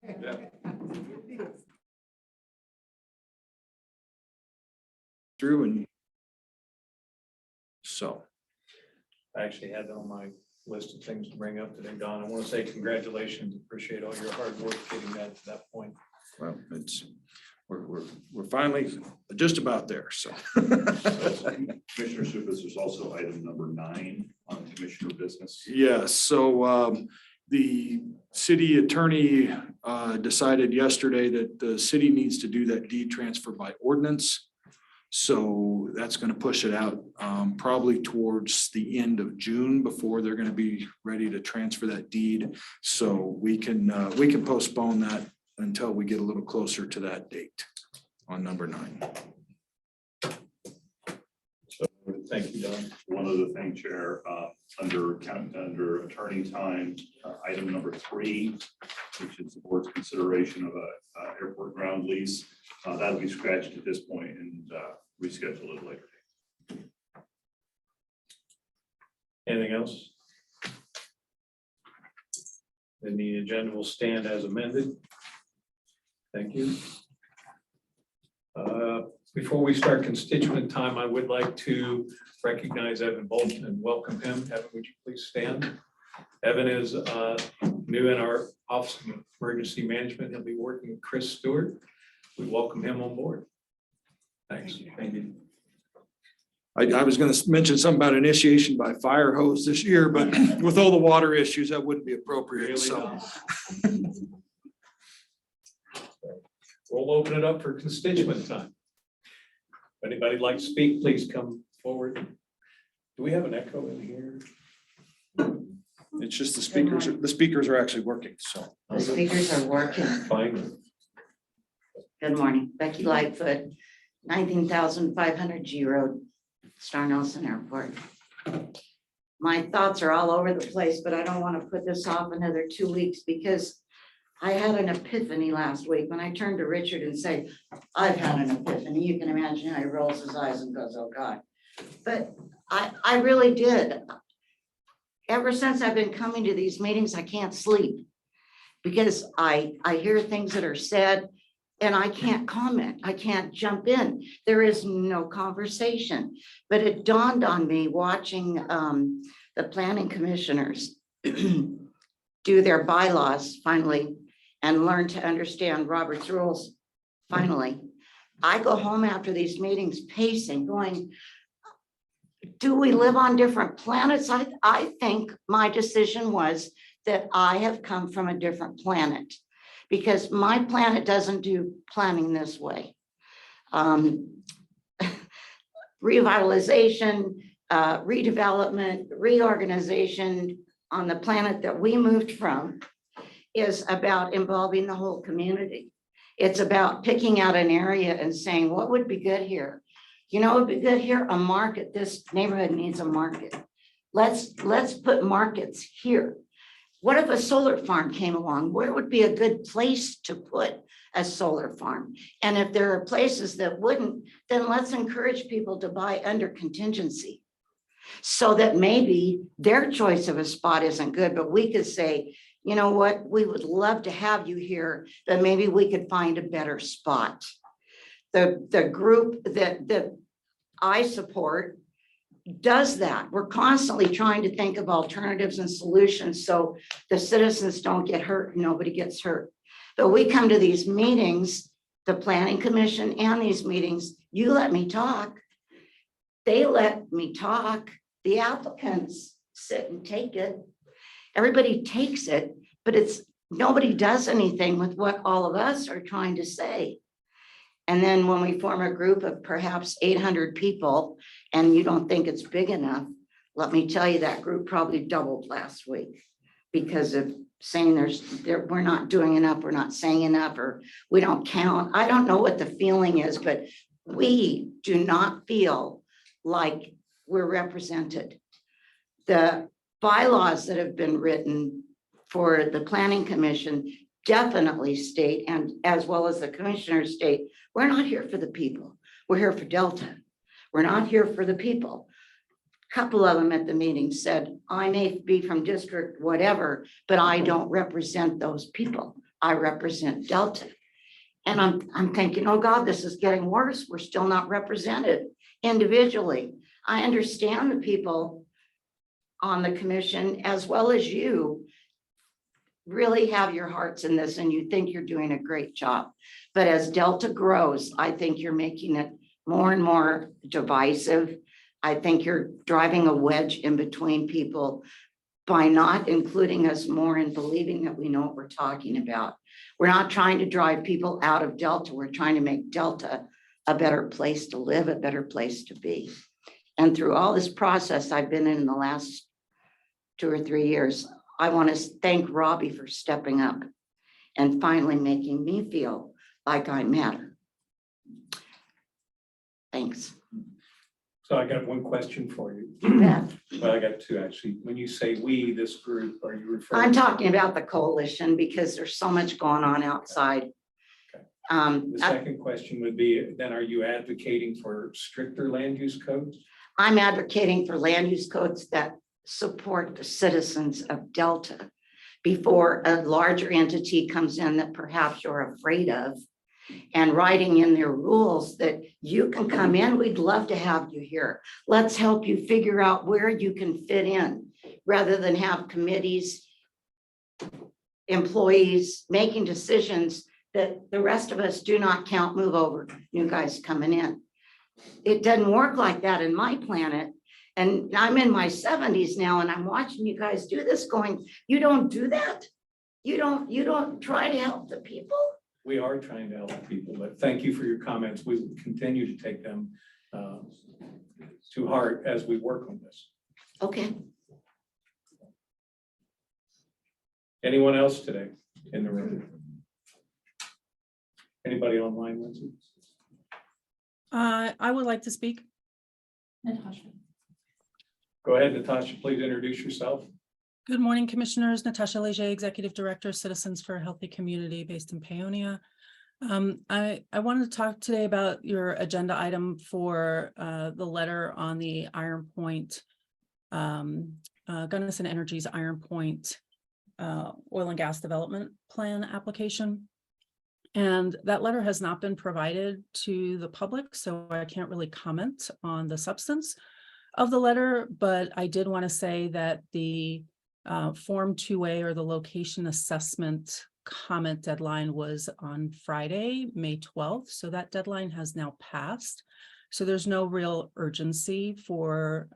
Yeah. Through and so. I actually had that on my list of things to bring up today, Don. I want to say congratulations. Appreciate all your hard work getting that to that point. Well, it's, we're finally just about there, so. Commissioner Supis, there's also item number 9 on commissioner business. Yes, so the city attorney decided yesterday that the city needs to do that deed transfer by ordinance. So that's going to push it out probably towards the end of June before they're going to be ready to transfer that deed. So we can postpone that until we get a little closer to that date on number 9. So thank you, Don. One other thing, Chair, under attorney time, item number 3, which is the board's consideration of a airport ground lease, that'll be scratched at this point and rescheduled at a later date. Anything else? Then the agenda will stand as amended. Thank you. Before we start constituent time, I would like to recognize Evan Bolton and welcome him. Evan, would you please stand? Evan is new in our Office of Emergency Management. He'll be working with Chris Stewart. We welcome him on board. Thanks. Thank you. I was going to mention something about initiation by fire hose this year, but with all the water issues, that wouldn't be appropriate. Really So not. We'll open it up for constituent time. If anybody'd like to speak, please come forward. Do we have an echo in here? it's just the speakers are actually working. So The speakers are working. Fine. Good morning, Becky Lightfoot, 19,500 G Road, Star Nelson Airport. My thoughts are all over the place, but I don't want to put this off another 2 weeks because I had an epiphany last week when I turned to Richard and said, I've had an epiphany. You can imagine how he rolls his eyes and goes, oh God. But I really did. Ever since I've been coming to these meetings, I can't sleep because I hear things that are said and I can't comment. I can't jump in. There is no conversation. But it dawned on me watching the planning commissioners do their bylaws finally and learn to understand Robert's rules finally. I go home after these meetings pacing, going, do we live on different planets? I think my decision was that I have come from a different planet because my planet doesn't do planning this way. Revitalization, redevelopment, reorganization on the planet that we moved from is about involving the whole community. It's about picking out an area and saying, what would be good here? You know, what would be good here? A market. This neighborhood needs a market. Let's put markets here. What if a solar farm came along? Where would be a good place to put a solar farm? And if there are places that wouldn't, then let's encourage people to buy under contingency so that maybe their choice of a spot isn't good, but we could say, you know what, we would love to have you here, but maybe we could find a better spot. The group that I support does that. We're constantly trying to think of alternatives and solutions so the citizens don't get hurt, nobody gets hurt. But we come to these meetings, the planning commission and these meetings, you let me talk. They let me talk. The applicants sit and take it. Everybody takes it, but nobody does anything with what all of us are trying to say. And then when we form a group of perhaps 800 people and you don't think it's big enough, let me tell you that group probably doubled last week because of saying we're not doing enough, we're not saying enough, or we don't count. I don't know what the feeling is, but we do not feel like we're represented. The bylaws that have been written for the planning commission definitely state, and as well as the commissioners state, we're not here for the people. We're here for Delta. We're not here for the people. A couple of them at the meeting said, I may be from district whatever, but I don't represent those people. I represent Delta. And I'm thinking, oh God, this is getting worse. We're still not represented individually. I understand the people on the commission as well as you really have your hearts in this and you think you're doing a great job. But as Delta grows, I think you're making it more and more divisive. I think you're driving a wedge in between people by not including us more and believing that we know what we're talking about. We're not trying to drive people out of Delta. We're trying to make Delta a better place to live, a better place to be. And through all this process I've been in the last 2 or 3 years, I want to thank Robbie for stepping up and finally making me feel like I matter. Thanks. So I got one question for you. You bet. Well, I got two actually. When you say we, this group, are you referring? I'm talking about the coalition because there's so much going on outside. Okay. Um, The second question would be, then are you advocating for stricter land use codes? I'm advocating for land use codes that support the citizens of Delta before a larger entity comes in that perhaps you're afraid of, and writing in their rules that you can come in. We'd love to have you here. Let's help you figure out where you can fit in, rather than have committees, employees making decisions that the rest of us do not count, move over, new guys coming in. It doesn't work like that in my planet. And I'm in my 70s now and I'm watching you guys do this going, you don't do that? You don't try to help the people? We are trying to help people, but thank you for your comments. We will continue to take them to heart as we work on this. Okay. Anyone else today in the room? Anybody online, Lindsay? I would like to speak. Natasha. Go ahead, Natasha, please introduce yourself. Good morning, Commissioners. Natasha Leger, Executive Director, Citizens for a Healthy Community based in Paonia. I wanted to talk today about your agenda item for the letter on the Iron Point, Gunnison Energy's Iron Point oil and gas development plan application. And that letter has not been provided to the public, so I can't really comment on the substance of the letter, but I did want to say that the Form 2A, or the location assessment comment deadline, was on Friday, May 12th. So that deadline has now passed. So there's no real urgency for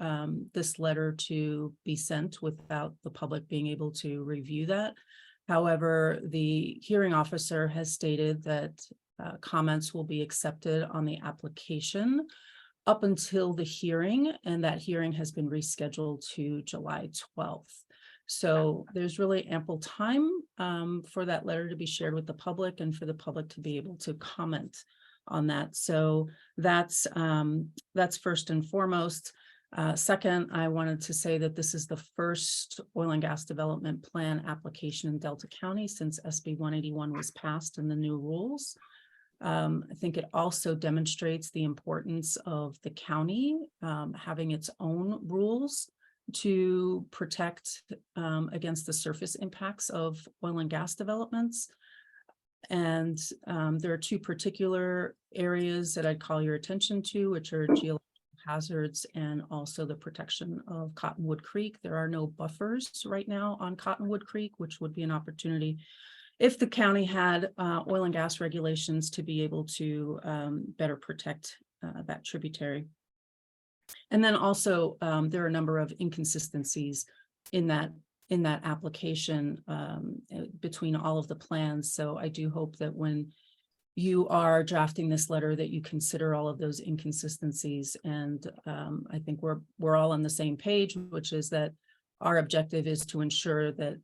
this letter to be sent without the public being able to review that. However, the hearing officer has stated that comments will be accepted on the application up until the hearing, and that hearing has been rescheduled to July 12th. So there's really ample time for that letter to be shared with the public and for the public to be able to comment on that. So that's first and foremost. Second, I wanted to say that this is the first oil and gas development plan application in Delta County since SB 181 was passed and the new rules. I think it also demonstrates the importance of the county having its own rules to protect against the surface impacts of oil and gas developments. And there are two particular areas that I'd call your attention to, which are geological hazards and also the protection of Cottonwood Creek. There are no buffers right now on Cottonwood Creek, which would be an opportunity if the county had oil and gas regulations to be able to better protect that tributary. And then also there are a number of inconsistencies in that application between all of the plans. So I do hope that when you are drafting this letter that you consider all of those inconsistencies. And I think we're all on the same page, which is that our objective is to ensure that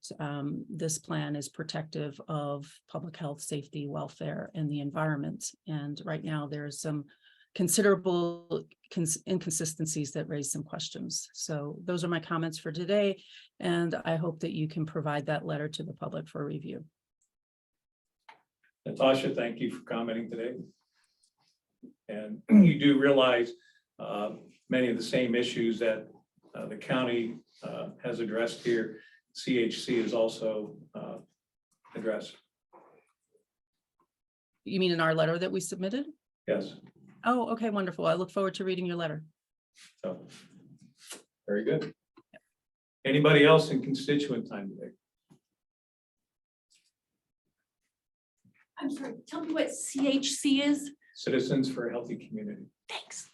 this plan is protective of public health, safety, welfare, and the environment. And right now there's some considerable inconsistencies that raise some questions. So those are my comments for today. And I hope that you can provide that letter to the public for review. Natasha, thank you for commenting today. And you do realize many of the same issues that the county has addressed here, CHC is also addressed. You mean in our letter that we submitted? Yes, Oh, okay, wonderful. I look forward to reading your letter. so, very good. Anybody else in constituent time today? I'm sorry, tell me what CHC is? Citizens for a Healthy Community. Thanks.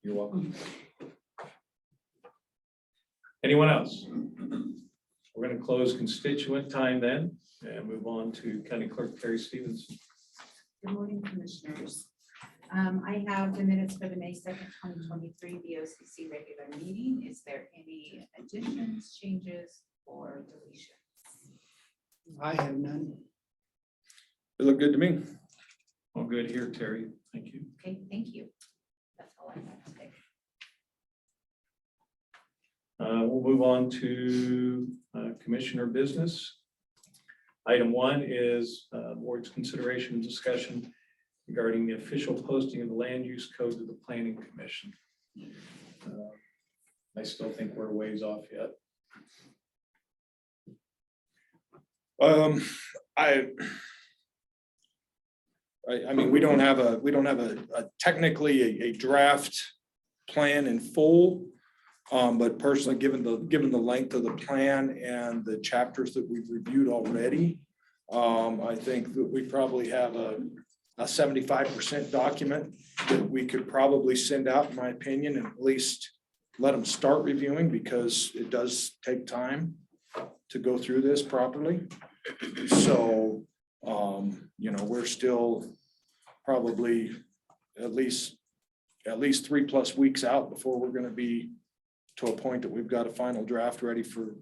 You're welcome. Anyone else? We're going to close constituent time then and move on to County Clerk Terry Stevens. Good morning, Commissioners. I have the minutes for the May 2nd, 2023 BOCC regular meeting. Is there any additions, changes, or deletions? I have none. It looked good to me. All good here, Terry. Thank you. Okay, thank you. That's all I have today. We'll move on to Commissioner business. Item 1 is board's consideration and discussion regarding the official posting of the land use code to the Planning Commission. I still think we're a ways off yet. I mean, we don't have a technically a draft plan in full. But personally, given the length of the plan and the chapters that we've reviewed already, I think that we probably have a 75% document that we could probably send out, in my opinion, and at least let them start reviewing, because it does take time to go through this properly. So, we're still probably at least 3+ weeks out before we're going to be to a point that we've got a final draft ready for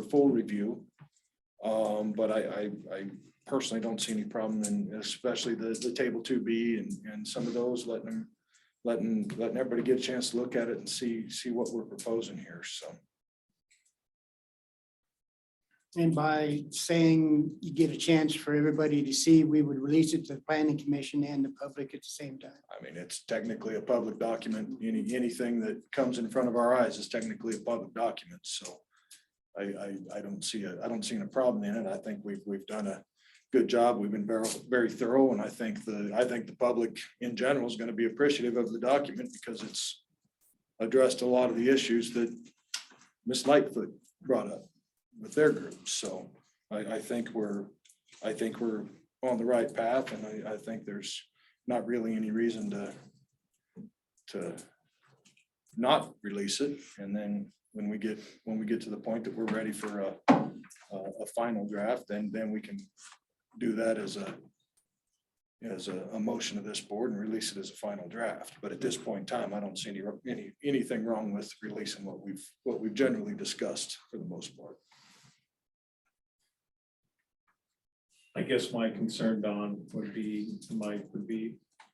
full review. But I personally don't see any problem in, especially the table 2B and some of those, letting everybody get a chance to look at it and see what we're proposing here. So. And by saying you get a chance for everybody to see, we would release it to the planning commission and the public at the same time. I mean, it's technically a public document. Anything that comes in front of our eyes is technically a public document. So I don't see a problem in it. I think we've done a good job. We've been very thorough, and I think the public in general is going to be appreciative of the document, because it's addressed a lot of the issues that Ms. Lightfoot brought up with their group. So I think we're on the right path, and I think there's not really any reason to not release it. And then when we get to the point that we're ready for a final draft, then we can do that as a motion of this board and release it as a final draft. But at this point in time, I don't see anything wrong with releasing what we've generally discussed for the most part. I guess my concern, Don, would be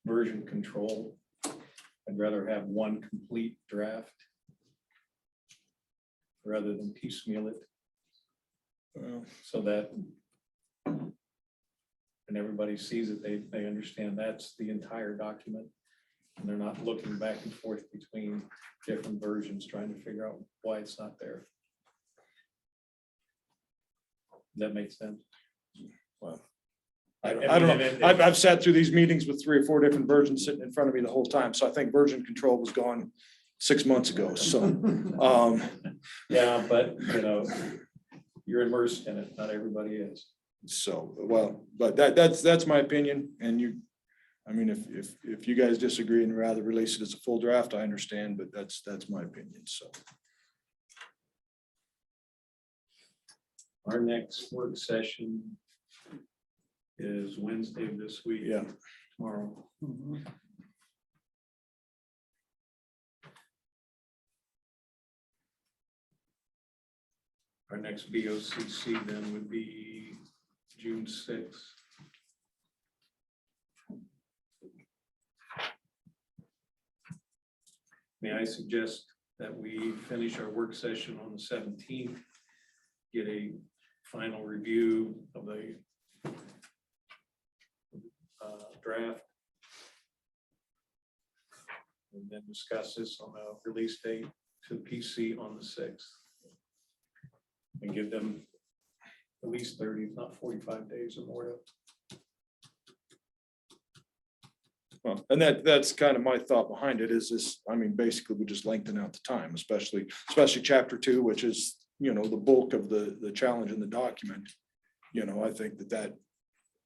version control. I'd rather have one complete draft rather than piecemeal it, so that when everybody sees it, they understand that's the entire document, and they're not looking back and forth between different versions trying to figure out why it's not there. Does that make sense? Well, I don't know. I've sat through these meetings with 3 or 4 different versions sitting in front of me the whole time. So I think version control was gone 6 months ago. So, Yeah, but you're immersed in it. Not everybody is. so, well, but that's my opinion. And I mean, if you guys disagree and rather release it as a full draft, I understand, but that's my opinion. So. Our next work session is Wednesday of this week. Yeah. Tomorrow. Our next BOCC then would be June 6th. May I suggest that we finish our work session on the 17th, get a final review of the draft, and then discuss this on a release date to the PC on the 6th, and give them at least 30, if not 45 days or more Well, and that's kind of my thought behind it is this, I mean, basically we just lengthen out the time, especially chapter 2, which is, you know, the bulk of the challenge in the document. You know, I think that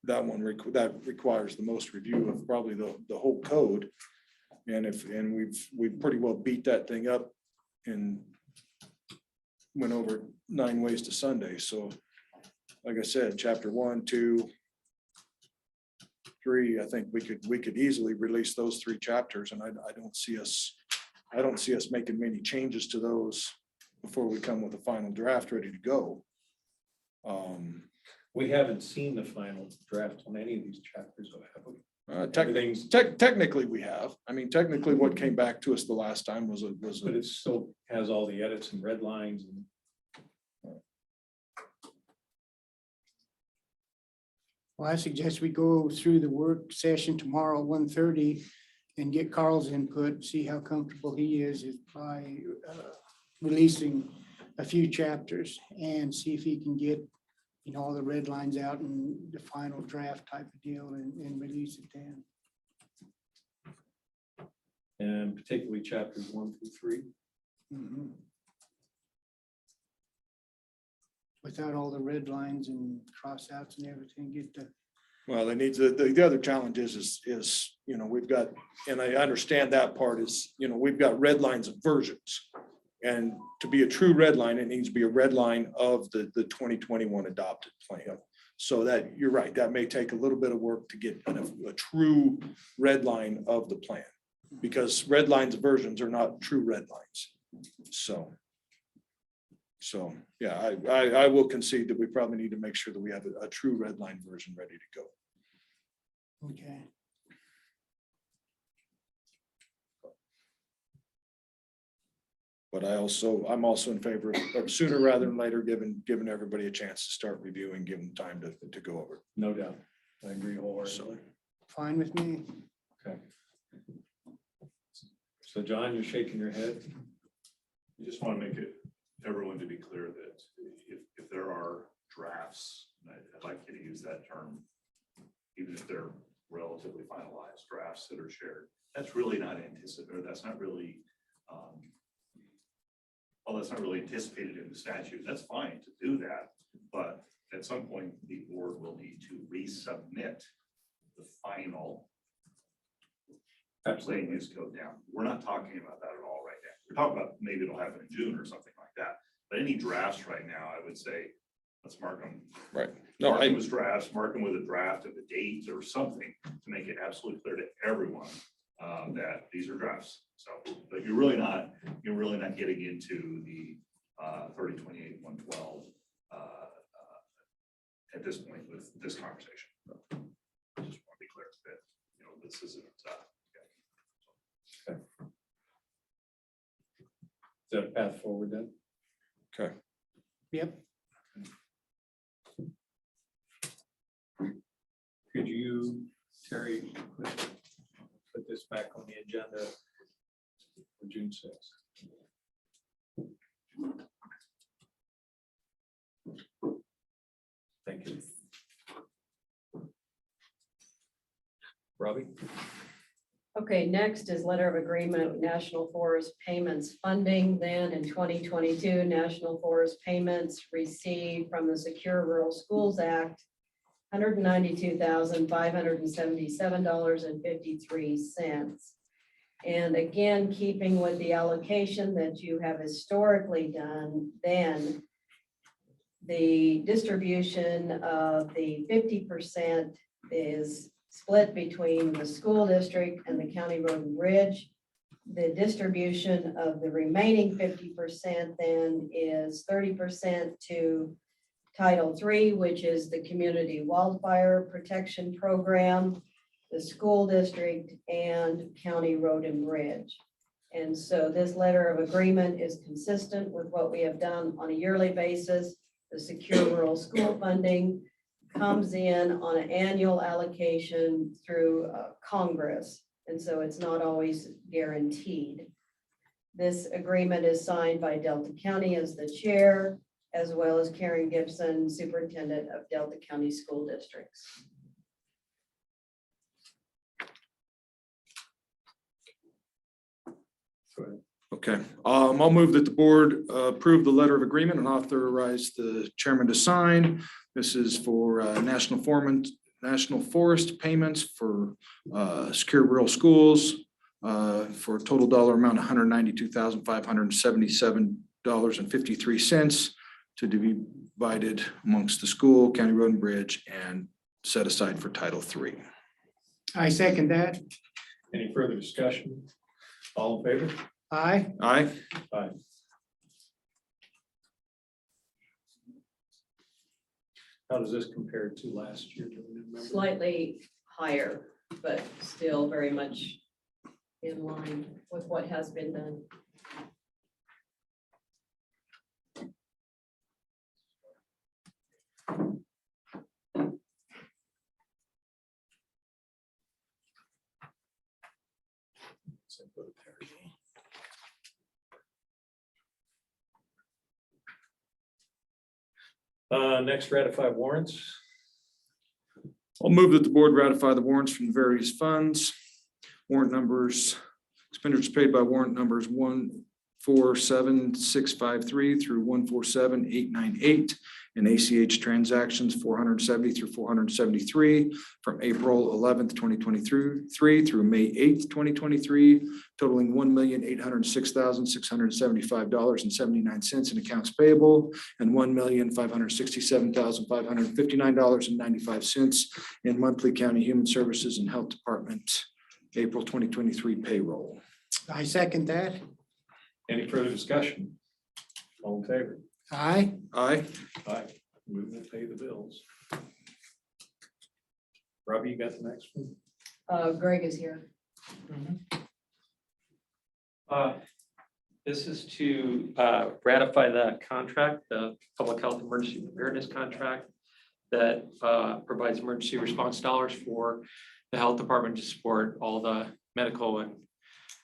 one requires the most review of probably the whole code. And we've pretty well beat that thing up and went over 9 ways to Sunday. So like I said, chapter 1, 2, 3, I think we could easily release those 3 chapters, and I don't see us making many changes to those before we come with a final draft ready to go. We haven't seen the final draft on any of these chapters, though, have we? Everything's, Technically, we have. I mean, technically, what came back to us the last time was but it still has all the edits and red lines and. Well, I suggest we go through the work session tomorrow, 1:30, and get Carl's input, see how comfortable he is by releasing a few chapters and see if he can get, you know, all the red lines out and the final draft type of deal and release it then. And particularly chapters 1 through 3. Mhm. Without all the red lines and crossouts and everything, get the. well, they need to, the other challenge is, you know, we've got, and I understand that part is, you know, we've got red lines of versions. And to be a true red line, it needs to be a red line of the 2021 adopted plan. So that, you're right, that may take a little bit of work to get a true red line of the plan. Because red lines of versions are not true red lines. So, yeah, I will concede that we probably need to make sure that we have a true red line version ready to go. Okay. But I'm also in favor of sooner rather than later, giving everybody a chance to start reviewing, give them time to go over. No doubt. I agree wholeheartedly. Fine with me. Okay. So John, you're shaking your head. I just want to make it, everyone to be clear that if there are drafts, and I'd like you to use that term, even if they're relatively finalized drafts that are shared, that's really not anticipated, that's not really, that's not really anticipated in the statute. That's fine to do that, but at some point, the board will need to resubmit the final land use code down. We're not talking about that at all right now. We're talking about maybe it'll happen in June or something like that. But any drafts right now, I would say, let's mark them. Right. No, Mark them as drafts, mark them with a draft of the date or something to make it absolutely clear to everyone that these are drafts. So, but you're really not getting into the 3028-112 at this point with this conversation. I just want to be clear that, you know, this isn't. Is that a path forward then? Okay. Yep. Could you, Terry, put this back on the agenda for June 6th? Thank you. Robbie? Okay, next is letter of agreement with National Forest Payments Funding. Then in 2022, National Forest Payments received from the Secure Rural Schools Act $192,577.53. And again, keeping with the allocation that you have historically done, then the distribution of the 50% is split between the school district and the county road and bridge. The distribution of the remaining 50% then is 30% to Title III, which is the Community Wildfire Protection Program, the school district, and county road and bridge. And so this letter of agreement is consistent with what we have done on a yearly basis. The Secure Rural School funding comes in on an annual allocation through Congress. And so it's not always guaranteed. This agreement is signed by Delta County as the chair, as well as Karen Gibson, superintendent of Delta County School Districts. Go ahead. Okay, I'll move that the board approve the letter of agreement and authorize the chairman to sign. This is for National Forest payments for secure rural schools for a total dollar amount of $192,577.53 to be divided amongst the school, county road and bridge, and set aside for Title III. I second that. Any further discussion? All in favor? Aye. Aye. Aye. How does this compare to last year? Do we remember? Slightly higher, but still very much in line with what has been done. Next, ratify warrants. I'll move that the board ratify the warrants from the various funds. Warrant numbers, expenditures paid by warrant numbers 147653 through 147898, and ACH transactions 470 through 473 from April 11th, 2023 through May 8th, 2023, totaling $1,806,675.79 in accounts payable and $1,567,559.95 in monthly county human services and health department April 2023 payroll. I second that. Any further discussion? All in favor? Aye. Aye. Aye. We will pay the bills. Robbie, you got the next one? Greg is here. This is to ratify the contract, the Public Health Emergency Preparedness Contract that provides emergency response dollars for the health department to support all the medical and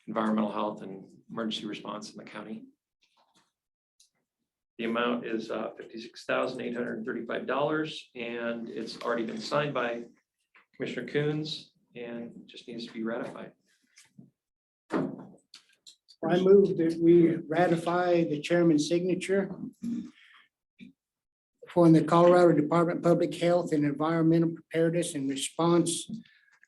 environmental health and emergency response in the county. The amount is $56,835, and it's already been signed by Commissioner Coons and just needs to be ratified. I move that we ratify the chairman's signature for the Colorado Department of Public Health and Environmental Preparedness and Response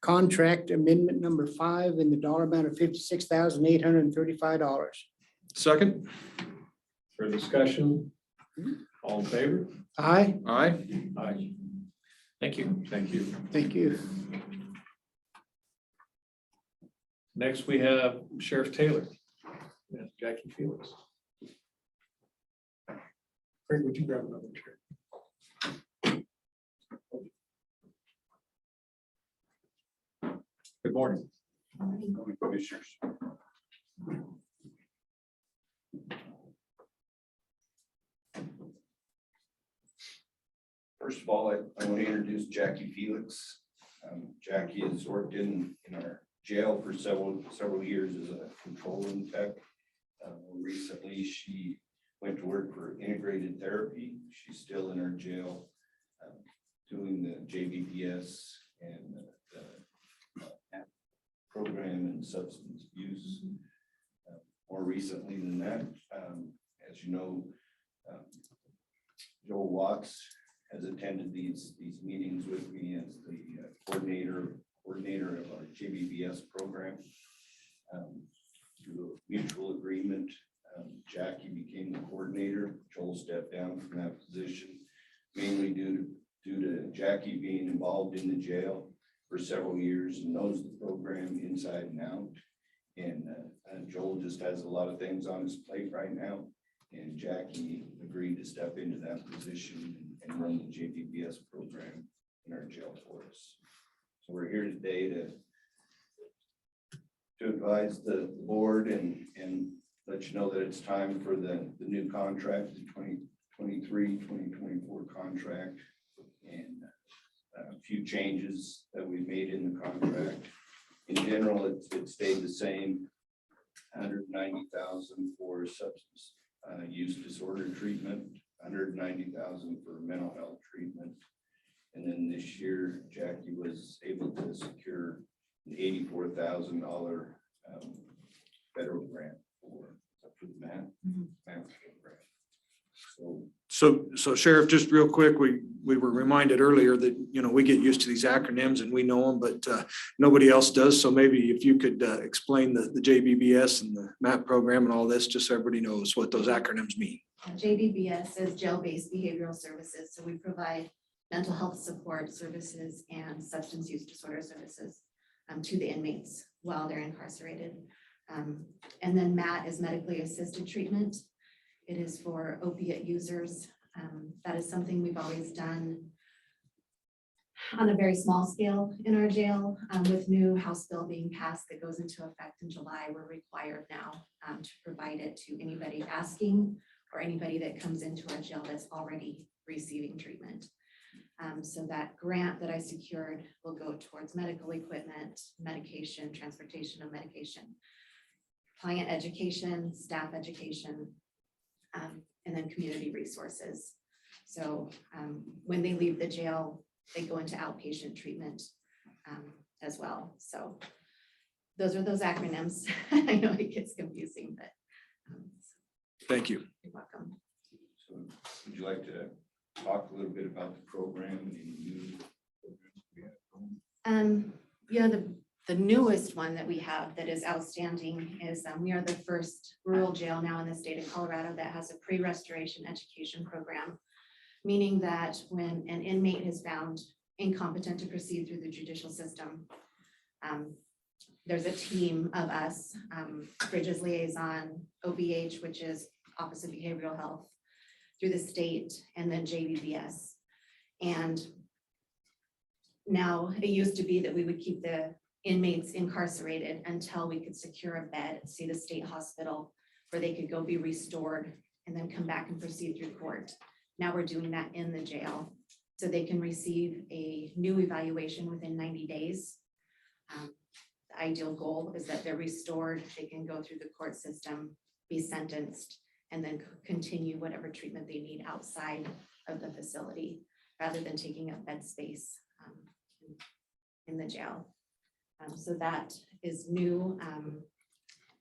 Contract Amendment number 5 in the dollar amount of $56,835. Second. For discussion? All in favor? Aye. Aye. Aye. Thank you. Thank you. Thank you. Next, we have Sheriff Taylor. Yeah, Jackie Felix. Craig, would you grab another chair? Good morning. Commissioners. First of all, I want to introduce Jackie Felix. Jackie has worked in our jail for several years as a control room tech. Recently, she went to work for Integrated Therapy. She's still in our jail doing the JBPS and the program and substance abuse. More recently than that, as you know, Joel Watts has attended these meetings with me as the coordinator of our JBPS program. Through a mutual agreement, Jackie became the coordinator. Joel stepped down from that position, mainly due to Jackie being involved in the jail for several years and knows the program inside and out. And Joel just has a lot of things on his plate right now. And Jackie agreed to step into that position and run the JBPS program in our jail for us. So we're here today to advise the board and let you know that it's time for the new contract, the 2023-2024 contract, and a few changes that we've made in the contract. In general, it stayed the same, $190,000 for substance use disorder treatment, $190,000 for mental health treatment. And then this year, Jackie was able to secure an $84,000 federal grant for the Matt. Mhm. Matt grant. So So Sheriff, just real quick, we were reminded earlier that, you know, we get used to these acronyms and we know them, but nobody else does. So maybe if you could explain the JBBS and the MAP program and all this, just so everybody knows what those acronyms mean. JBBS is jail-based behavioral services. So we provide mental health support services and substance use disorder services to the inmates while they're incarcerated. And then MAT is medically assisted treatment. It is for opiate users. That is something we've always done on a very small scale in our jail. With new House bill being passed that goes into effect in July, we're required now to provide it to anybody asking or anybody that comes into our jail that's already receiving treatment. So that grant that I secured will go towards medical equipment, medication, transportation of medication, client education, staff education, and then community resources. So when they leave the jail, they go into outpatient treatment as well. So those are those acronyms. I know it gets confusing, but Thank you. you're welcome. So would you like to talk a little bit about the program and any new programs we have going? Yeah, the newest one that we have that is outstanding is we are the first rural jail now in the state of Colorado that has a pre-restoration education program, meaning that when an inmate is found incompetent to proceed through the judicial system, there's a team of us, Bridges Liaison, OBH, which is Office of Behavioral Health, through the state, and then JBBS. And now it used to be that we would keep the inmates incarcerated until we could secure a bed, see the state hospital, where they could go be restored and then come back and proceed through court. Now we're doing that in the jail, so they can receive a new evaluation within 90 days. The ideal goal is that they're restored, they can go through the court system, be sentenced, and then continue whatever treatment they need outside of the facility, rather than taking up bed space in the jail. So that is new.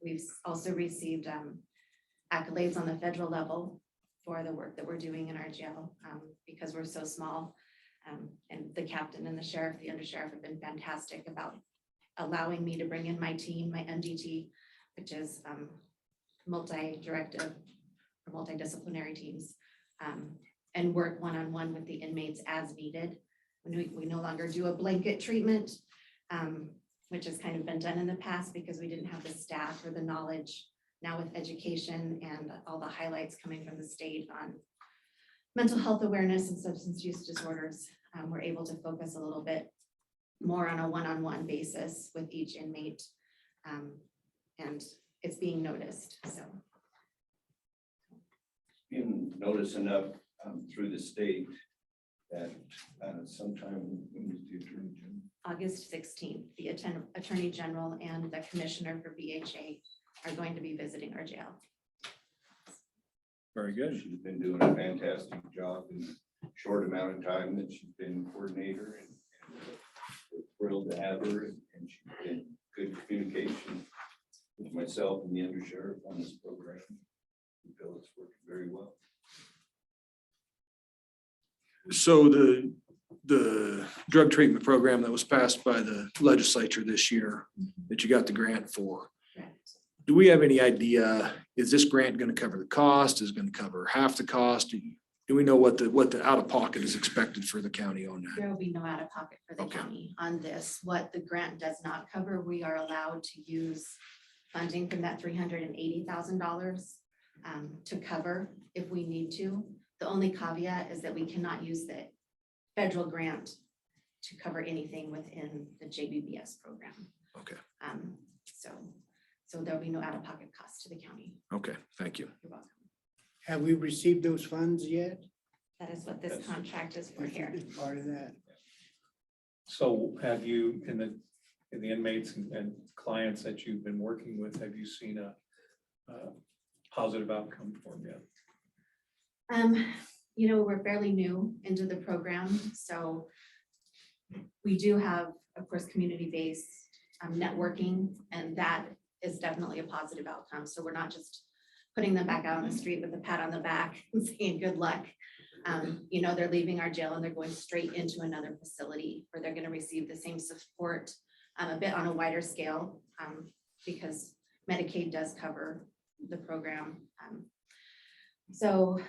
We've also received accolades on the federal level for the work that we're doing in our jail because we're so small. And the captain and the sheriff, the undersheriff have been fantastic about allowing me to bring in my team, my MDT, which is multi-directive or multidisciplinary teams, and work one-on-one with the inmates as needed. We no longer do a blanket treatment, which has kind of been done in the past because we didn't have the staff or the knowledge. Now with education and all the highlights coming from the state on mental health awareness and substance use disorders, we're able to focus a little bit more on a one-on-one basis with each inmate. And it's being noticed, so. Been noticed enough through the state that sometime when was the Attorney General? August 16th, the Attorney General and the Commissioner for BHA are going to be visiting our jail. Very good. She's been doing a fantastic job in a short amount of time that she's been coordinator, and we're thrilled to have her, and she's been good communication with myself and the undersheriff on this program. We feel it's working very well. So the drug treatment program that was passed by the legislature this year that you got the grant for, Correct. do we have any idea, is this grant going to cover the cost? Is it going to cover half the cost? Do we know what the out of pocket is expected for the county on that? There will be no out of pocket for the Okay. county on this. What the grant does not cover, we are allowed to use funding from that $380,000 to cover if we need to. The only caveat is that we cannot use the federal grant to cover anything within the JBBS program. Okay, So there'll be no out of pocket cost to the county. okay, thank you. You're welcome. Have we received those funds yet? That is what this contract is for here. It's part of that. So have you, in the inmates and clients that you've been working with, have you seen a positive outcome for them yet? We're fairly new into the program, so we do have, of course, community-based networking, and that is definitely a positive outcome. So we're not just putting them back out on the street with a pat on the back and saying good luck. You know, they're leaving our jail and they're going straight into another facility where they're going to receive the same support a bit on a wider scale, because Medicaid does cover the program. So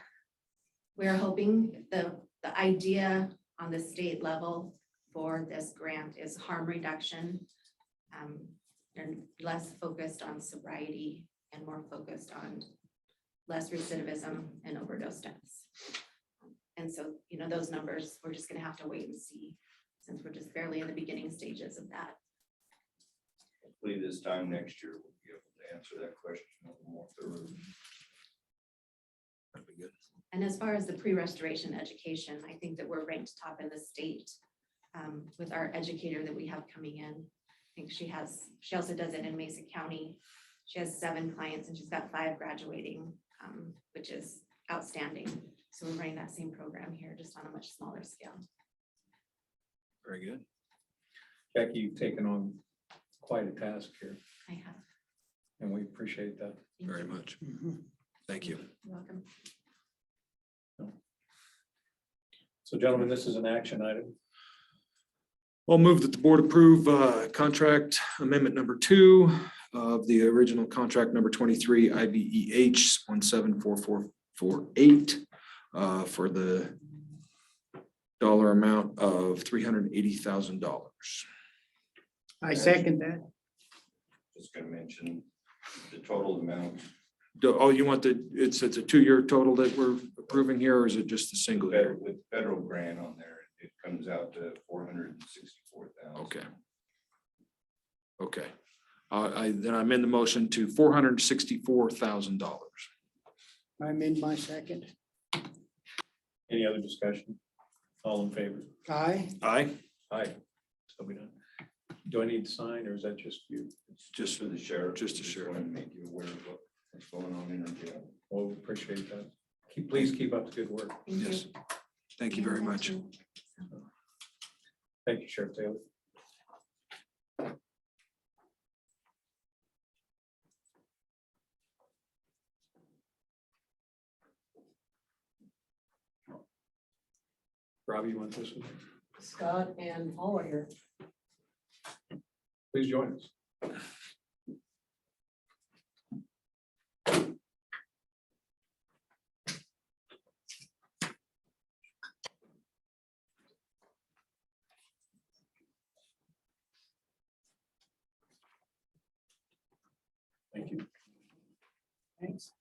we're hoping the idea on the state level for this grant is harm reduction. They're less focused on sobriety and more focused on less recidivism and overdose deaths. And so, you know, those numbers, we're just gonna have to wait and see, since we're just barely in the beginning stages of that. Hopefully this time next year, we'll be able to answer that question a little more thoroughly. That'd be good. And as far as the pre-restoration education, I think that we're ranked top in the state with our educator that we have coming in. I think she also does it in Mesa County. She has 7 clients and she's got 5 graduating, which is outstanding. So we're running that same program here, just on a much smaller scale. Very good. Jackie, you've taken on quite a task here, I have. and we appreciate that. Thank Very you. much. Thank you. You're welcome. So gentlemen, this is an action item. I'll move that the board approve contract amendment number 2 of the original contract number 23 IBEH 174448 for the dollar amount of $380,000. I second that. Just gonna mention the total amount. Oh, you want it's a 2-year total that we're approving here, or is it just a single year? With federal grant on there, it comes out to $464,000. Okay. Okay. Then I amend the motion to $464,000. I amend my second. Any other discussion? All in favor? Aye. Aye. Aye. So we don't. Do I need to sign, or is that just you? It's just for the sheriff. Just the sheriff. Want to make you aware of what's going on in our jail. Well, we appreciate that. Please keep up the good work. Thank Yes. you. Thank you very much. Thank you, Sheriff Taylor. Robbie, you want this one? Scott and Paul are here. Please join us. Thank you. Thanks.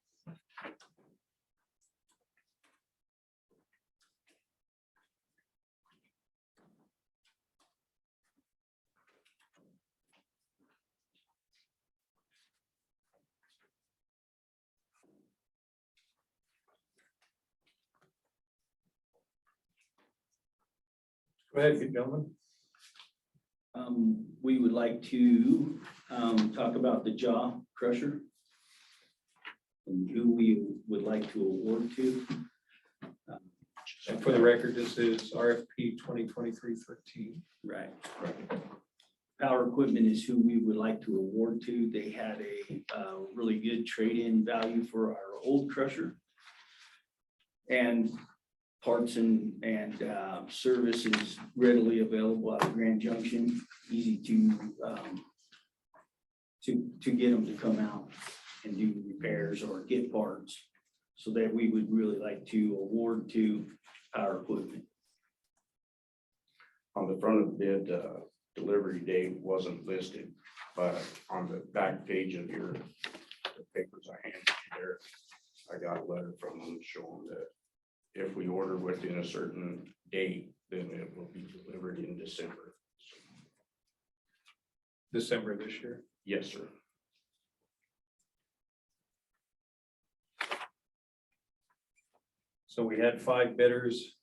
Go ahead, good gentlemen. We would like to talk about the jaw crusher and who we would like to award to. And for the record, this is RFP 2023-13. Right. Power Equipment is who we would like to award to. They had a really good trade-in value for our old crusher. And parts and service is readily available out of Grand Junction, easy to get them to come out and do repairs or get parts. So that we would really like to award to Power Equipment. On the front of the bid, delivery date wasn't listed, but on the back page of your the papers I handed you there, I got a letter from them showing that if we order within a certain date, then it will be delivered in December. December this year. Yes, sir. So we had 5 bidders.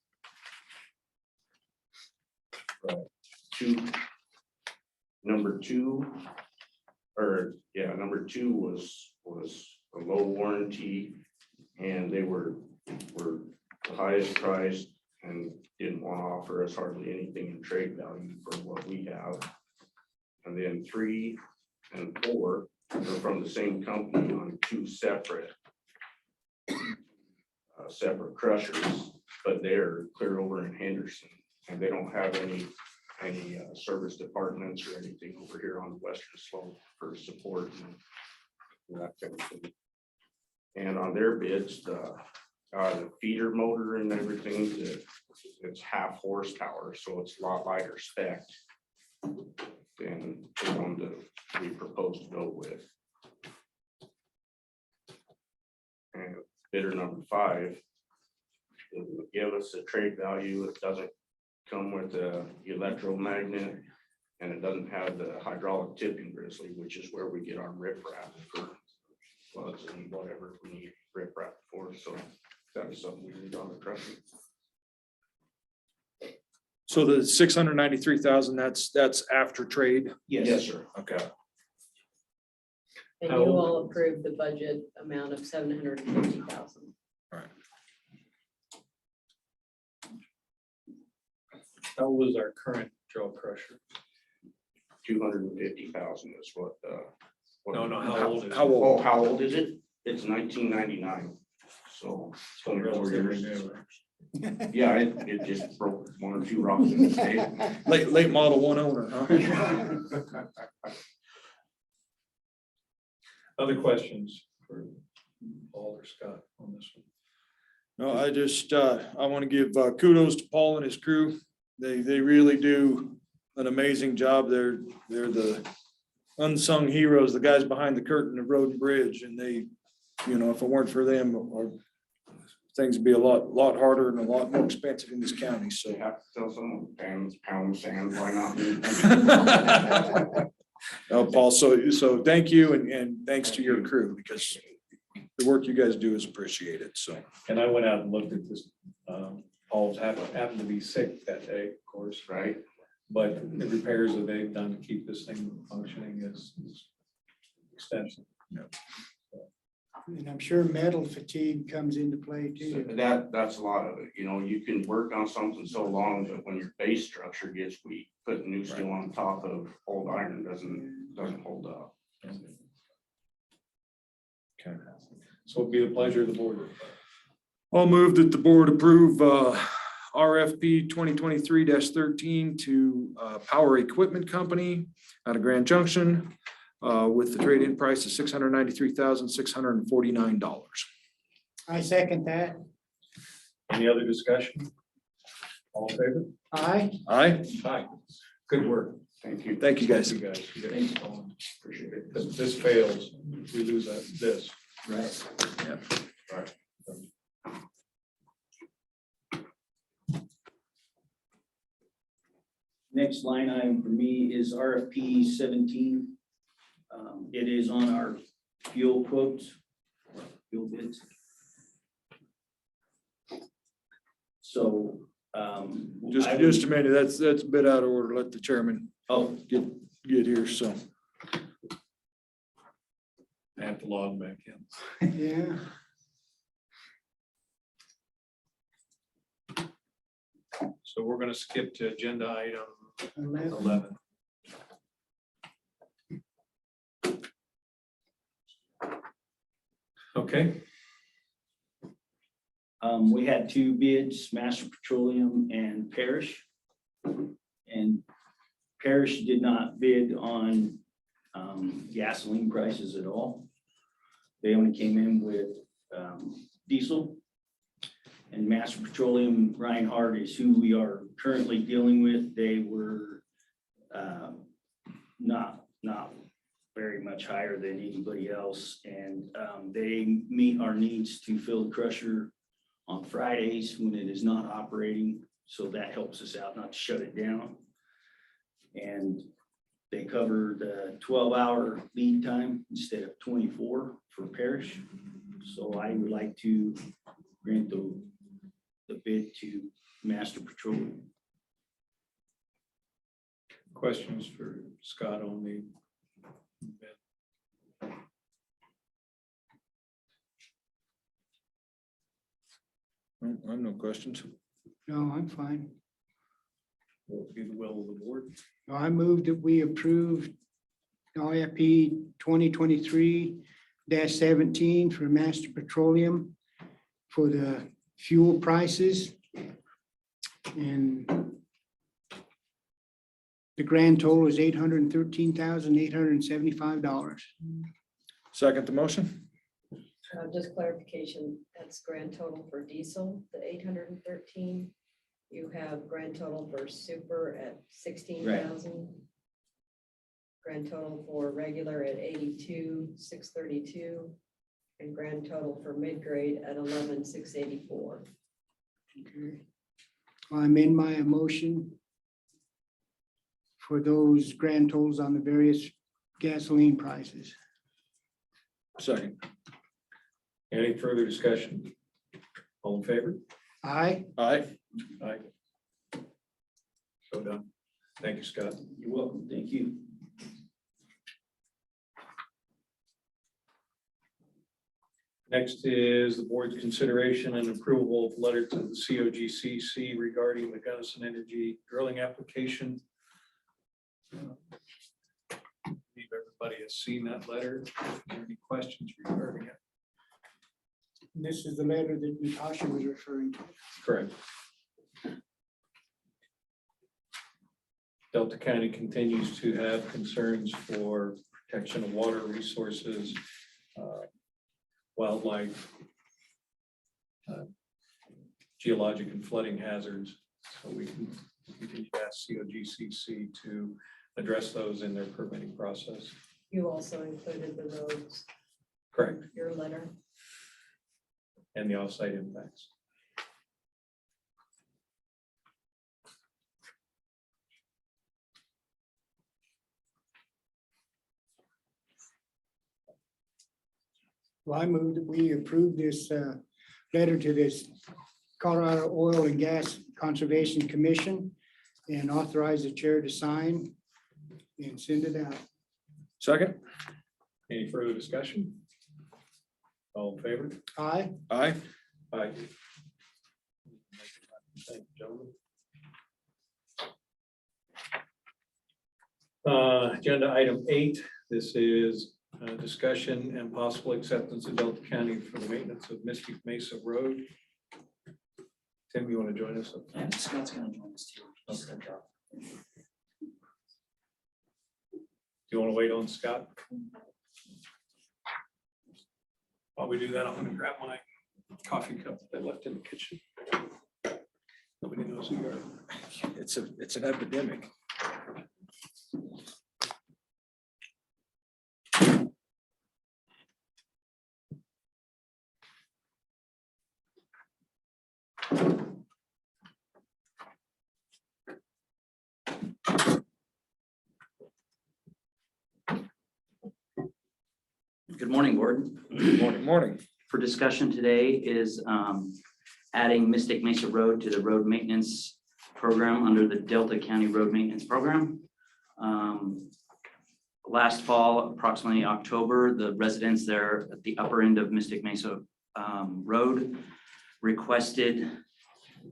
Number two was a low warranty, and they were the highest priced and didn't want to offer us hardly anything in trade value for what we have. And then 3 and 4 They're from the same company on two separate crushers, but they're clear over in Henderson, and they don't have any service departments or anything over here on the western slope for support and that kind of thing. And on their bids, the feeder motor and everything, it's half horsepower, so it's a lot lighter spec than the one that we proposed to go with. And bidder number 5 will give us a trade value. It doesn't come with the electromagnet, and it doesn't have the hydraulic tipping grizzly, which is where we get our riprap for floods and whatever we need riprap for. So that is something we need on the crushing. So the 693,000, that's after trade? Yes, sir. Okay. And How you old- all approved the budget amount of $750,000. How old is our current drill crusher? 250,000 is what. No, how old is it? How old? Oh, how old is it? It's 1999. So 24 Relatively years. new. Yeah, it just broke 1 or 2 rocks in the state. Late model one owner, huh? Other questions for Paul or Scott on this one? No, I just, I want to give kudos to Paul and his crew. They really do an amazing job. They're the unsung heroes, the guys behind the curtain of Road and Bridge. And they, you know, if it weren't for them, things would be a lot harder and a lot more expensive in this county, so. You have to tell someone, pound sand, why not? No, Paul, so thank you and thanks to your crew because the work you guys do is appreciated, so. And I went out and looked at this. Paul's happened to be sick that day, of course, Right? but the repairs that they've done to keep this thing functioning is extensive. And I'm sure metal fatigue comes into play So too. that's a lot of it. You know, you can work on something so long, but when your base structure gets weak, putting new steel on top of old iron doesn't hold up. Okay. So it'll be the pleasure of the board. I'll move that the board approve RFP 2023-13 to Power Equipment Company out of Grand Junction with the trade-in price of $693,649. I second that. Any other discussion? All in favor? Aye. Aye. Aye. Good work. Thank you. Thank you, guys. You guys. Thanks, Paul. Appreciate it. If this fails, we lose this. Right. Right. Next line item for me is RFP 17. It is on our fuel quotes, fuel bids. So. Just a minute, that's a bit out of order. Let the chairman get here, so. I have to log back in. Yeah. So we're going to skip to agenda item 11. 11. Okay, We had 2 bids, Master Petroleum and Parrish. And Parrish did not bid on gasoline prices at all. They only came in with diesel. And Master Petroleum, Reinhardt is who we are currently dealing with. They were not very much higher than anybody else. And they meet our needs to fill the crusher on Fridays when it is not operating. So that helps us out not to shut it down. And they cover the 12-hour lead time instead of 24 for Parrish. So I would like to grant the bid to Master Petroleum. questions for Scott on the bid? I have no questions. No, I'm fine. Will it be the will of the board? No, I move that we approve RFP 2023-17 for Master Petroleum for the fuel prices. And the grand total is $813,875. Second the motion? Just clarification, that's grand total for diesel, the 813. You have grand total for super at 16,000. Grand total for regular at 82,632. And grand total for mid-grade at 11,684. Okay. I amend my motion for those grand totals on the various gasoline prices. Second. Any further discussion? All in favor? Aye. Aye. Aye. So done. Thank you, Scott. You're welcome. Thank you. Next is the board's consideration and approval of letter to the COGCC regarding the Gunnison Energy drilling application. I believe everybody has seen that letter. Are there any questions regarding it? This is the letter that Natasha was referring to. Correct. Delta County continues to have concerns for protection of water resources, wildlife, geologic and flooding hazards. So we can continue to ask COGCC to address those in their permitting process. You also included the roads, Correct. your letter. And the offsite impacts. Well, I move that we approve this letter to this Colorado Oil and Gas Conservation Commission and authorize the chair to sign and send it out. Second? Any further discussion? All in favor? Aye. Aye. Aye. Thank you, gentlemen. Agenda item 8, this is discussion and possible acceptance of Delta County for the maintenance of Mystic Mesa Road. Tim, you want to join us? And Scott's gonna join us too. Do you want to wait on Scott? While we do that, I'm going to grab my coffee cup that I left in the kitchen. Nobody knows who you are. It's an epidemic. Good morning, Board. Morning. For discussion today is adding Mystic Mesa Road to the road maintenance program under the Delta County Road Maintenance Program. Last fall, approximately October, the residents there at the upper end of Mystic Mesa Road requested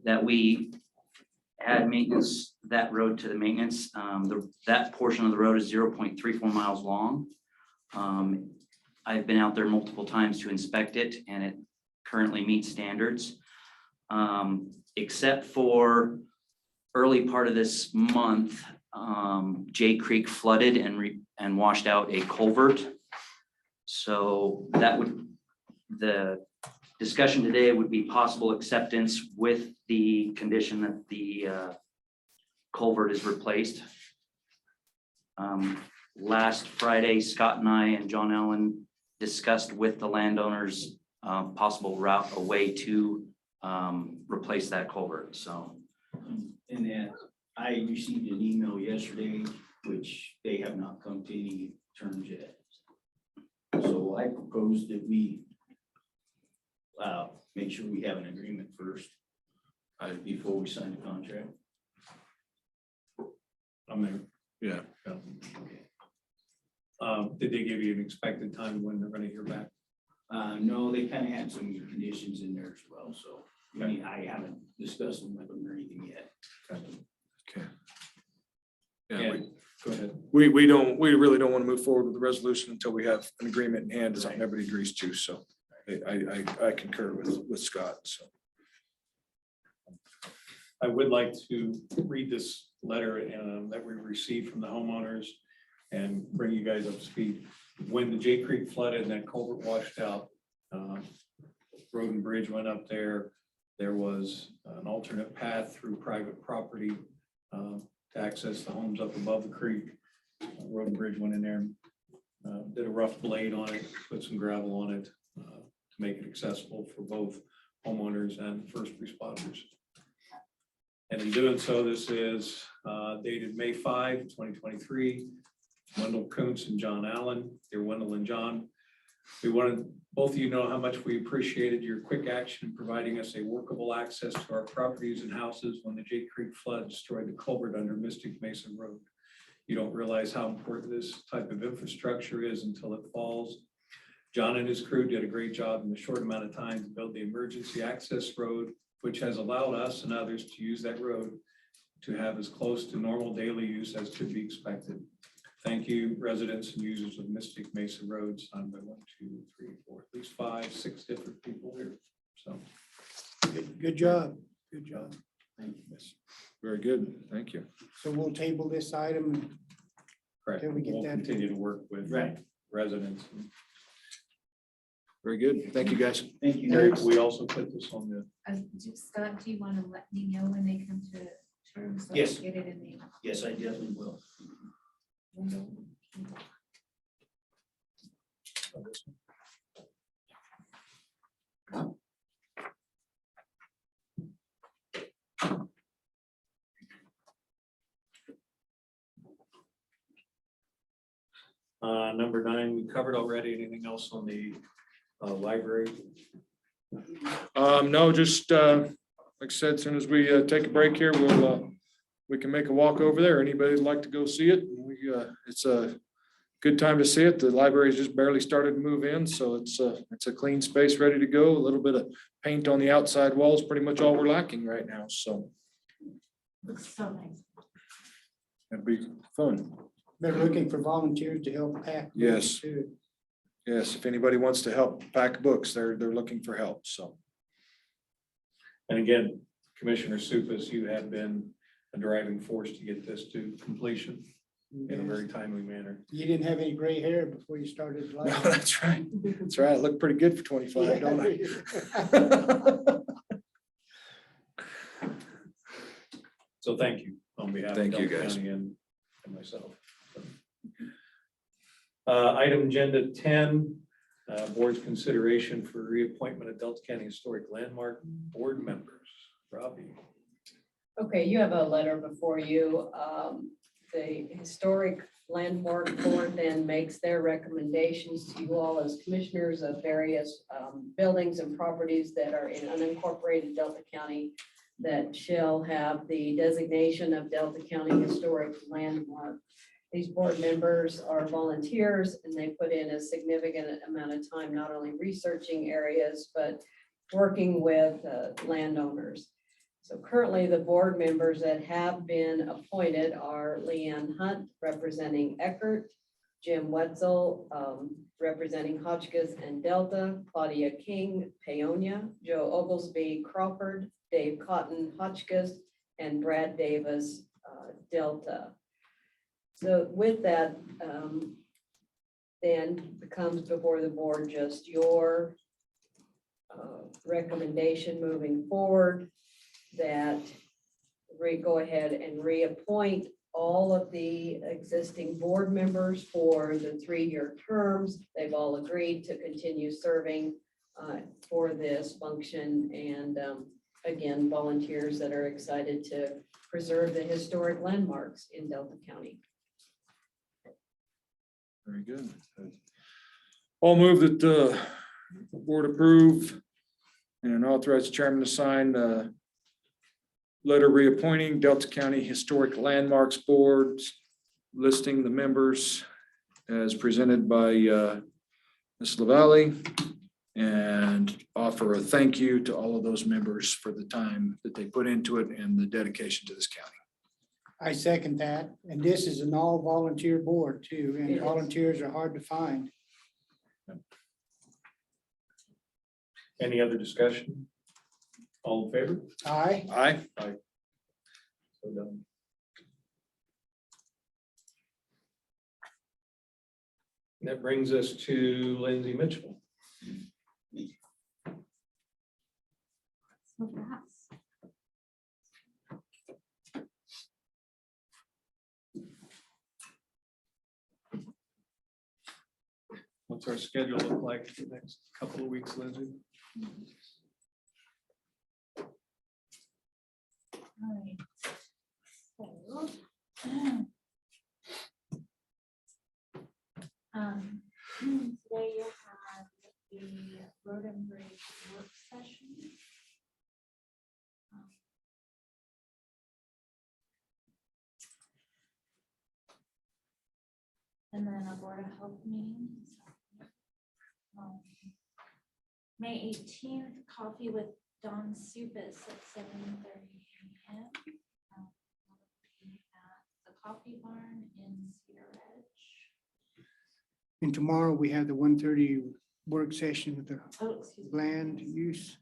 that we add maintenance, that road to the maintenance. That portion of the road is 0.34 miles long. I've been out there multiple times to inspect it, and it currently meets standards. Except for early part of this month, Jay Creek flooded and washed out a culvert. So that would, the discussion today would be possible acceptance with the condition that the culvert is replaced. Last Friday, Scott and I and John Allen discussed with the landowners possible route, a way to replace that culvert, so. And then I received an email yesterday, which they have not come to any terms yet. So I proposed that we make sure we have an agreement first before we sign the contract. I'm there. Yeah. Did they give you an expected time when they're going to hear back? No, they kind of had some conditions in there as well, so I mean, I haven't discussed them with them or anything yet. Okay. Yeah, And go Go ahead. we really don't want to move forward with the resolution until we have an agreement in hand, something everybody agrees to, so I concur with Scott, so. I would like to read this letter that we received from the homeowners and bring you guys up to speed. When the Jay Creek flooded and that culvert washed out, road and bridge went up there. There was an alternate path through private property to access the homes up above the creek. Road and bridge went in there and did a rough blade on it, put some gravel on it to make it accessible for both homeowners and first responders. And in doing so, this is dated May 5, 2023. Wendell Kuntz and John Allen. Dear Wendell and John, we wanted both of you know how much we appreciated your quick action in providing us a workable access to our properties and houses when the Jay Creek flood destroyed the culvert under Mystic Mesa Road. You don't realize how important this type of infrastructure is until it falls. John and his crew did a great job in the short amount of time to build the emergency access road, which has allowed us and others to use that road to have as close to normal daily use as could be expected. Thank you, residents and users of Mystic Mesa Road, signed by 1, 2, 3, 4, at least 5, 6 different people here. So, Good job. Good job. Yes. Very good, thank you. So we'll table this item. correct. Till we get We'll that- continue to work with residents. Very good, thank you, guys. Thank you. Gary, we also put this on the, Scott, do you want to let me know when they come to terms? So I Yes. Get it in the. Yes, I definitely will. window? number 9, we covered already. Anything else on the library? No, just, like I said, as soon as we take a break here, we can make a walk over there. Anybody'd like to go see it? It's a good time to see it. The library's just barely started to move in, so it's a clean space, ready to go. A little bit of paint on the outside walls, pretty much all we're lacking right now, so Looks so nice. it'll be fun. They're looking for volunteers to help pack. books, Yes. too. Yes, if anybody wants to help pack books, they're looking for help, so. And again, Commissioner Supas, you have been a driving force to get this to completion in a very timely manner. You didn't have any gray hair before you started. No, that's right. That's right. I look pretty good for 25, don't I? So thank you on behalf of Thank you, Delta guys. County and myself. Item agenda 10, board's consideration for reappointment of Delta County Historic Landmark Board members. Robbie. Okay, you have a letter before you. The Historic Landmark Board then makes their recommendations to you all as commissioners of various buildings and properties that are in unincorporated Delta County that shall have the designation of Delta County Historic Landmark. These board members are volunteers and they put in a significant amount of time, not only researching areas, but working with landowners. So currently, the board members that have been appointed are Leanne Hunt, representing Eckert, Jim Wetzel, representing Hotchkiss and Delta, Claudia King, Paonia, Joe Oglesby, Crawford, Dave Cotton, Hotchkiss, and Brad Davis, Delta. So with that, then comes before the board just your recommendation moving forward that we go ahead and reappoint all of the existing board members for the 3-year terms. They've all agreed to continue serving for this function, and again, volunteers that are excited to preserve the historic landmarks in Delta County. Very good. I'll move that the board approve and authorize the chairman to sign the letter reappointing Delta County Historic Landmarks Board, listing the members as presented by Ms. LaValle, and offer a thank you to all of those members for the time that they put into it and the dedication to this county. I second that. And this is an all volunteer board too, It and is. volunteers are hard to find. Any other discussion? All in favor? Aye. Aye. So done. That brings us to Lindsay Mitchell. So fast. What's our schedule look like for the next couple of weeks, Lindsay? Alright. So, today you'll have the road and bridge work session. And then a Board of Health meeting. May 18th, coffee with Dawn Supis at 7:30 AM. At the Coffee Barn in Cedar Ridge. And tomorrow we have the 1:30 work session with the Oh, excuse me. land use.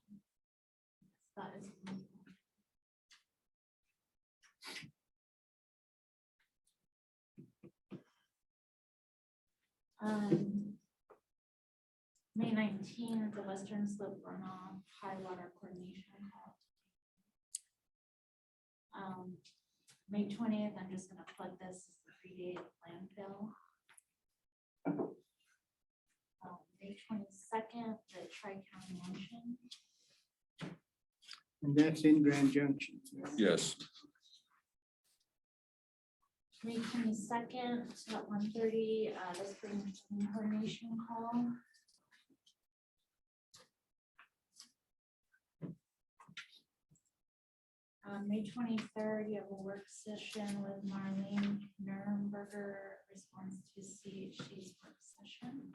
That is. May 19th, the Western Slope Runoff High Water Coordination Call. May 20th, I'm just gonna plug this, is the predated landfill. May 22nd, the Tri-County Luncheon. And that's in Grand Junction. Yes. May 22nd at 1:30, the spring coordination call. May 23rd, you have a work session with Marlene Nurnberger, response to CHC's work session.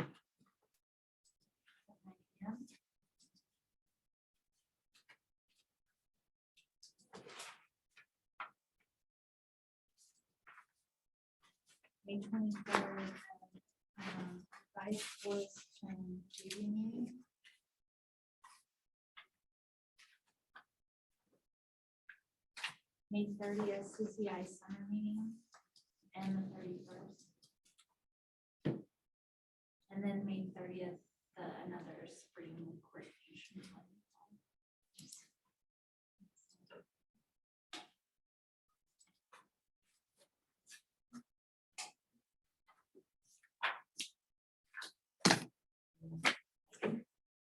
May 23rd, vice voice and JV meeting. May 30th, CCI summer meeting, and the 31st. And then May 30th, another spring coordination.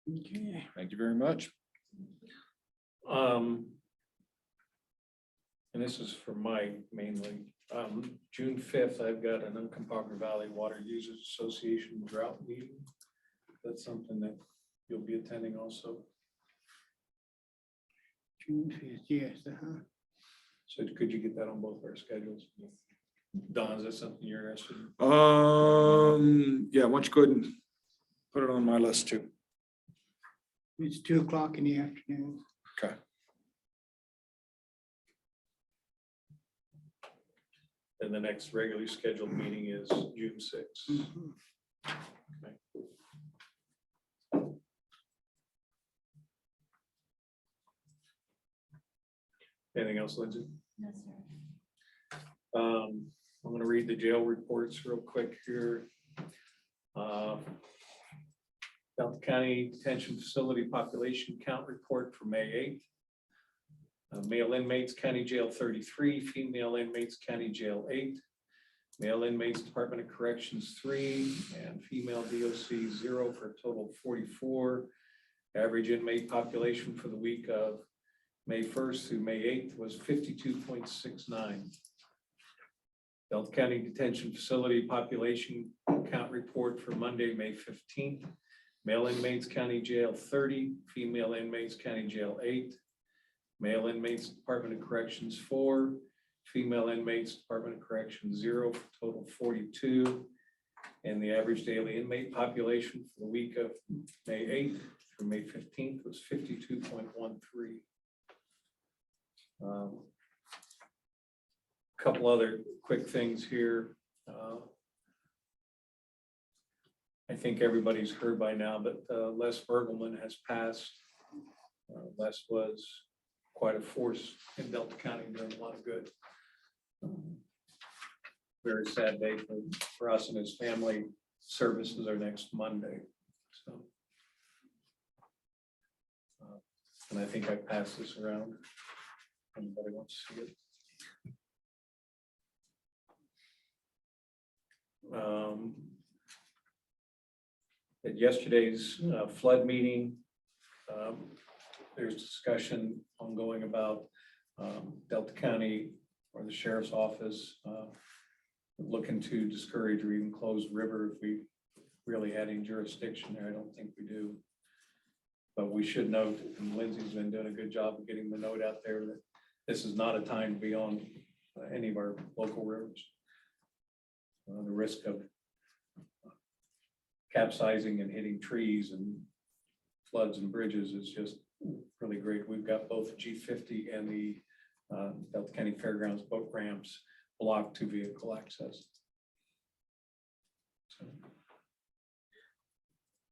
Okay, thank you very much. And this is for Mike mainly. June 5th, I've got an Uncompahgre Valley Water Users Association drought meeting. That's something that you'll be attending also. June 5th, yes, So could you get that on both our schedules? Don, is that something you're interested in? Yeah, why don't you go ahead and put it on my list too. It's 2:00 in the afternoon. Okay. And the next regularly scheduled meeting is June 6th. Mhm. Anything else, Lindsay? No, sir. I'm going to read the jail reports real quick here. Delta County Detention Facility Population Count Report for May 8th. Male inmates, County Jail 33, female inmates, County Jail 8, male inmates, Department of Corrections 3, and female DOC 0 for a total of 44. Average inmate population for the week of May 1st through May 8th was 52.69. Delta County Detention Facility Population Count Report for Monday, May 15th. Male inmates, County Jail 30, female inmates, County Jail 8, male inmates, Department of Corrections 4, female inmates, Department of Corrections 0, for a total of 42. And the average daily inmate population for the week of May 8th through May 15th was 52.13. Couple other quick things here. I think everybody's heard by now, but Les Bergelman has passed. Les was quite a force in Delta County, doing a lot of good. Very sad day for us and his family. Services are next Monday, so. And I think I passed this around. Anybody wants to see it? At yesterday's flood meeting, there's discussion ongoing about Delta County or the sheriff's office looking to discourage or even close the river if we really had any jurisdiction there. I don't think we do. But we should note, and Lindsay's been doing a good job of getting the note out there, that this is not a time to be on any of our local rivers. The risk of capsizing and hitting trees and floods and bridges is just really great. We've got both G50 and the Delta County Fairgrounds boat ramps blocked to vehicle access.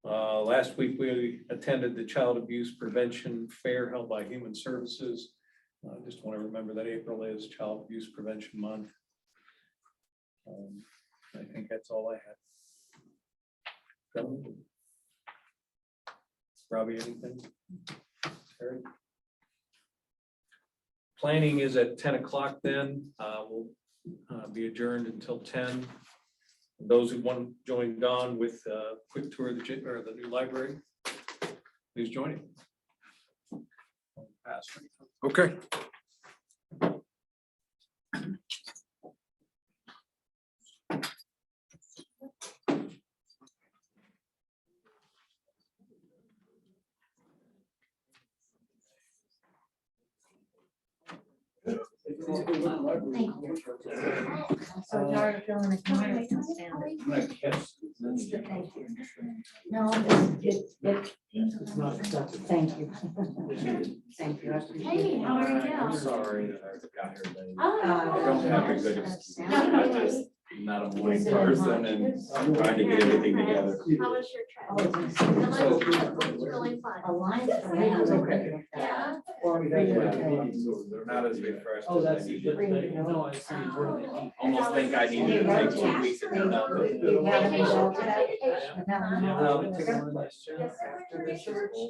Last week, we attended the Child Abuse Prevention Fair held by Human Services. Just want to remember that April is Child Abuse Prevention Month. I think that's all I have. Robbie, anything? Terry? Planning is at 10 o'clock then. We'll be adjourned until 10. Those who want to join Don with a quick tour of the new library, please join him. Okay. So tired of feeling like I can stand it. No, it's not accepted. Thank you. Thank you. Hey, how are you? Sorry that I got here late. Oh. I don't have a good excuse. I'm just not a morning person and I'm trying to get everything together. How was your trip? It was really fun. A line. It's okay. Yeah. They're not as refreshed as I need to be. Almost think I need to take 2 weeks and they're not. You haven't resulted Vacation. Yes, sir.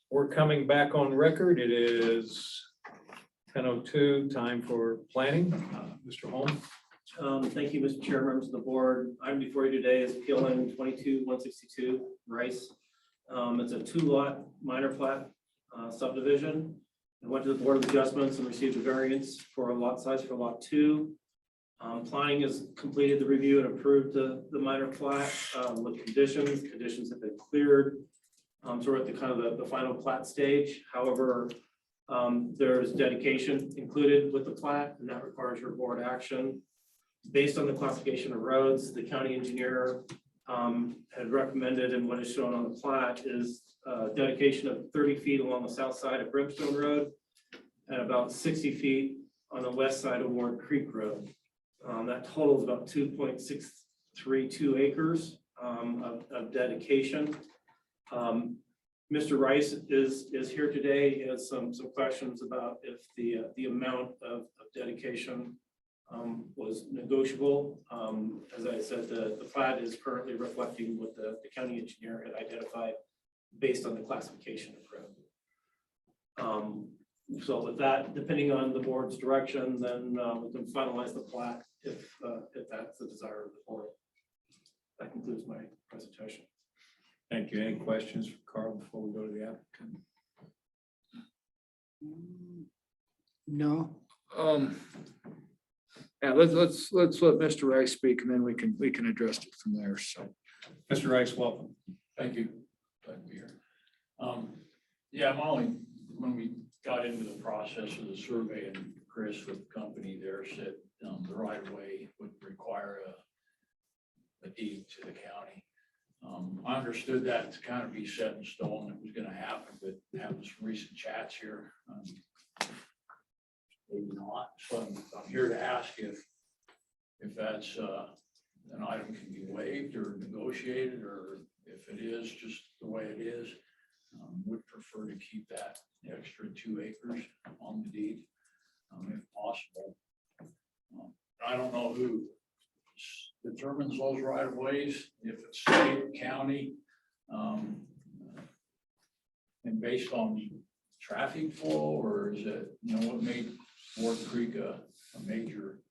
We're coming back on record. It is 10:02, time for planning. Mr. Holm. Thank you, Mr. Chair, members of the board. I'm before you today is PLN 22-162 Rice. It's a 2-lot minor plat subdivision. I went to the Board of Adjustments and received a variance for a lot size for lot 2. Planning has completed the review and approved the minor plat with conditions. Conditions have been cleared. So we're at the kind of the final plat stage. However, there's dedication included with the plat, and that requires your board action. based on the classification of roads, the county engineer had recommended, and what is shown on the plat is dedication of 30 feet along the south side of Brimstone Road and about 60 feet on the west side of Warren Creek Road. That totals about 2.632 acres of dedication. Mr. Rice is here today. He has some questions about if the amount of dedication was negotiable. As I said, the plat is currently reflecting what the county engineer had identified based on the classification of road. So with that, depending on the board's direction, then we can finalize the plat if that's the desire of the board. That concludes my presentation. Thank you. Any questions for Carl before we go to the applicant? No, Yeah, let's let Mr. Rice speak and then we can address it from there. So. Mr. Rice, welcome. Thank you. Glad to be here. Yeah, Molly, when we got into the process of the survey and Chris with the company there said the right of way would require a deed to the county. I understood that to kind of be set in stone. It was going to happen, but having some recent chats here, maybe not. So I'm here to ask if that's an item can be waived or negotiated, or if it is just the way it is. Would prefer to keep that extra 2 acres on the deed, if possible. I don't know who determines those right of ways, if it's state or county, and based on traffic flow, or is it, what made Ward Creek a major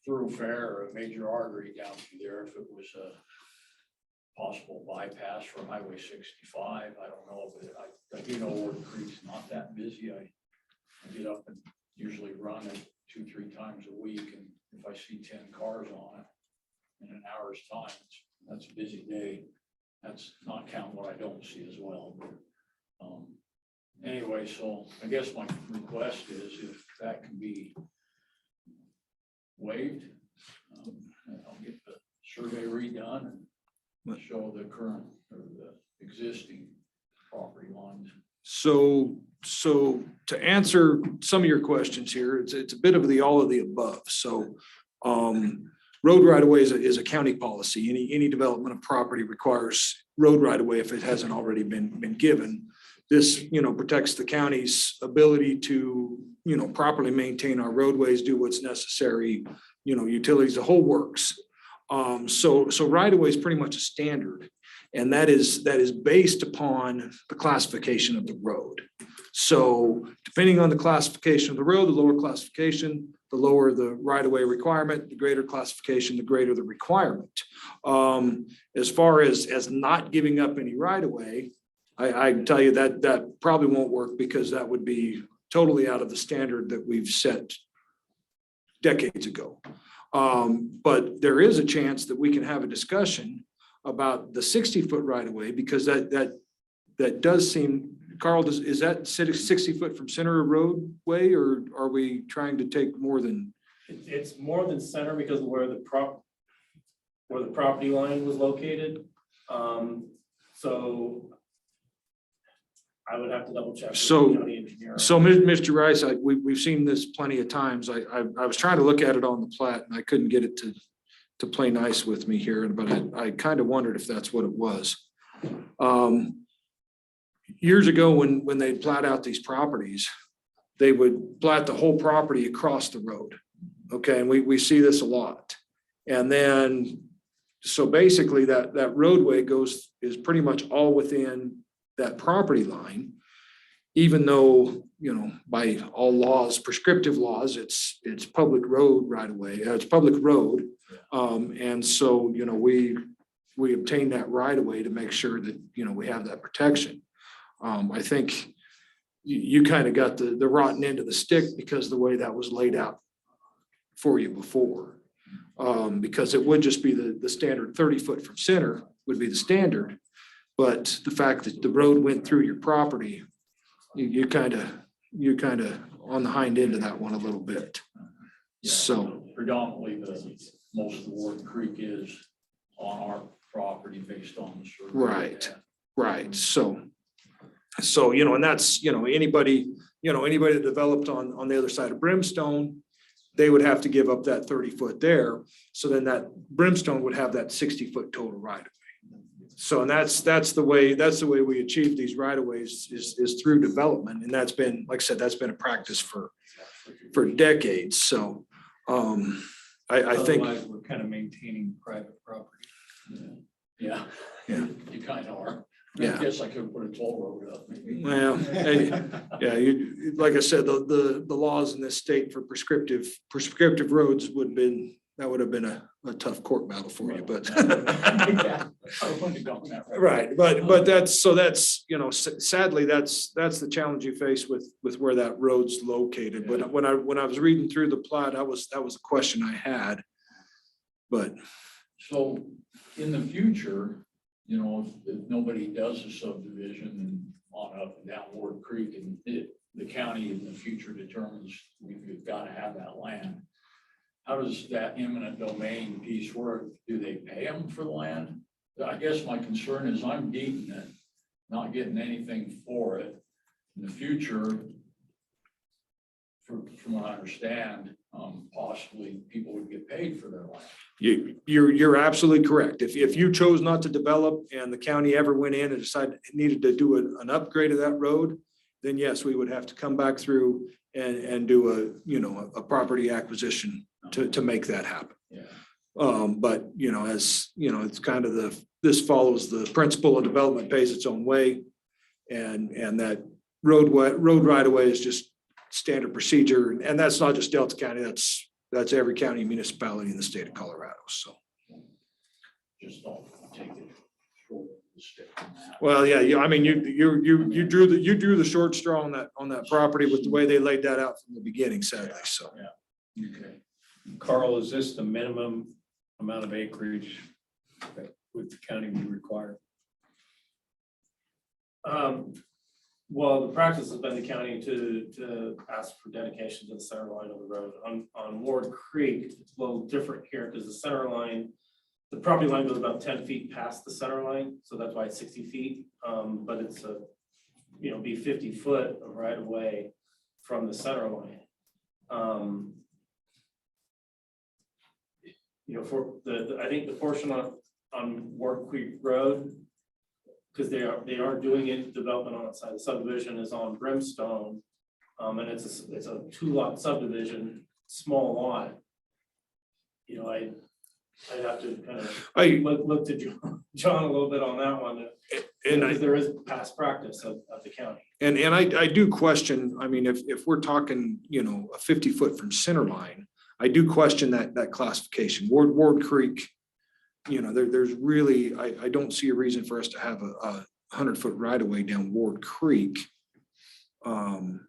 thoroughfare or a major artery down through there? If it was a possible bypass from Highway 65, I don't know, but I do know Ward Creek's not that busy. I get up and usually run it 2-3 times a week, and if I see 10 cars on it in an hour's time, that's a busy day. That's not counting what I don't see as well. But, anyway, so I guess my request is if that can be waived, I'll get the survey redone and show the current or the existing property lines. So to answer some of your questions here, it's a bit of all of the above. So road right of way is a county policy. Any development of property requires road right of way if it hasn't already been given. This, protects the county's ability to, properly maintain our roadways, do what's necessary, utilities, the whole works. So right of way is pretty much a standard, and that is based upon the classification of the road. So depending on the classification of the road, the lower classification, the lower the right of way requirement, the greater classification, the greater the requirement. As far as not giving up any right of way, I can tell you that probably won't work, because that would be totally out of the standard that we've set decades ago. But there is a chance that we can have a discussion about the 60-foot right of way, because that does seem, Carl, is that 60 foot from center of roadway, or are we trying to take more than? It's more than center because of where the property line was located. So I would have to double check. with the county engineer. So Mr. Rice, we've seen this plenty of times. I was trying to look at it on the plat and I couldn't get it to play nice with me here, but I kind of wondered if that's what it was. Years ago, when they plat out these properties, they would plat the whole property across the road. Okay, and we see this a lot. And then, so basically that roadway is pretty much all within that property line, even though, by all laws, prescriptive laws, it's public road right away, it's public road. And so, we obtain that right away to make sure that, we have that protection. I think you kind of got the rotten end of the stick because the way that was laid out for you before. Because it would just be the standard 30 foot from center would be the standard. But the fact that the road went through your property, you kind of on the hind end of that one a little bit. So predominantly most of the Ward Creek is on our property based on the survey. Right. Right, so, and that's, anybody that developed on the other side of Brimstone, they would have to give up that 30-foot there, so then that Brimstone would have that 60-foot total right of way. So, and that's the way we achieve these right of ways is through development, and that's been, like I said, that's been a practice for decades, so, I think. Otherwise, we're kind of maintaining private property. Yeah. Yeah. You kind of are. Yeah. I guess I could put a toll road up maybe. Well, hey, yeah, you, like I said, the laws in this state for prescriptive roads that would have been a tough court battle for you, but. Yeah, I wouldn't have gone that route. Right, but that's, sadly, that's the challenge you face with where that road's located. But when I was reading through the plat, that was a question I had. But So in the future, if nobody does a subdivision and on up and down Ward Creek and the county in the future determines we've got to have that land, how does that eminent domain piece work? Do they pay them for the land? I guess my concern is I'm deeding it, not getting anything for it. In the future, from what I understand, possibly people would get paid for their land. you're absolutely correct. If you chose not to develop and the county ever went in and decided it needed to do an upgrade of that road, then yes, we would have to come back through and do a property acquisition to make that happen. Yeah. But as it's kind of this follows the principle of development pays its own way. And that road right of way is just standard procedure. And that's not just Delta County, that's every county municipality in the state of Colorado. So, Just don't take it short of the stick on that. well, yeah, I mean, you drew the short straw on that property with the way they laid that out from the beginning, sadly. So, Okay. Carl, is this the minimum amount of acreage that would the county be required? Well, the practice has been the county to ask for dedication to the center line of the road. On Ward Creek, it's a little different here because the center line, the property line goes about 10 feet past the center line, so that's why it's 60 feet. But it's be 50 foot of right of way from the center line. For I think the portion on Ward Creek Road, because they are doing it development on that side. The subdivision is on Brimstone, and it's a 2-lot subdivision, small lot. I'd have to kind of look to John a little bit on that one, because there is past practice of the county. and I do question. I mean, if we're talking, a 50-foot from center line, I do question that classification. Ward Creek. There's really, I don't see a reason for us to have a 100-foot right of way down Ward Creek. And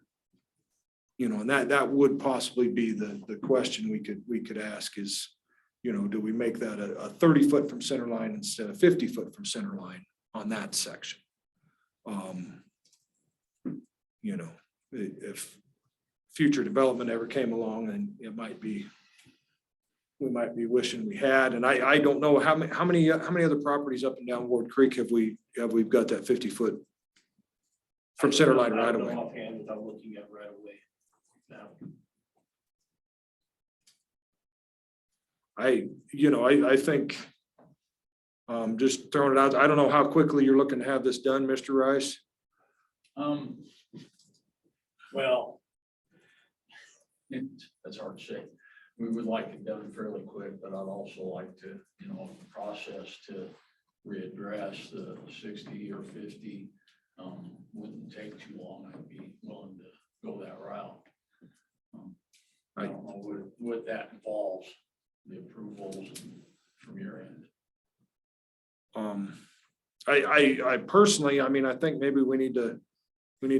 that would possibly be the question we could ask is, do we make that a 30-foot from center line instead of 50-foot from center line on that section? If future development ever came along, then we might be wishing we had, and I don't know how many other properties up and down Ward Creek have we've got that 50-foot from center line right away. Offhand, without looking at right away now. I think, just throwing it out, I don't know how quickly you're looking to have this done, Mr. Rice. Well, that's hard to say. We would like it done fairly quick, but I'd also like to, process to readdress the 60 or 50. Wouldn't take too long. I'd be willing to go that route. I don't know what that involves, the approvals from your end. I personally, I think maybe we need to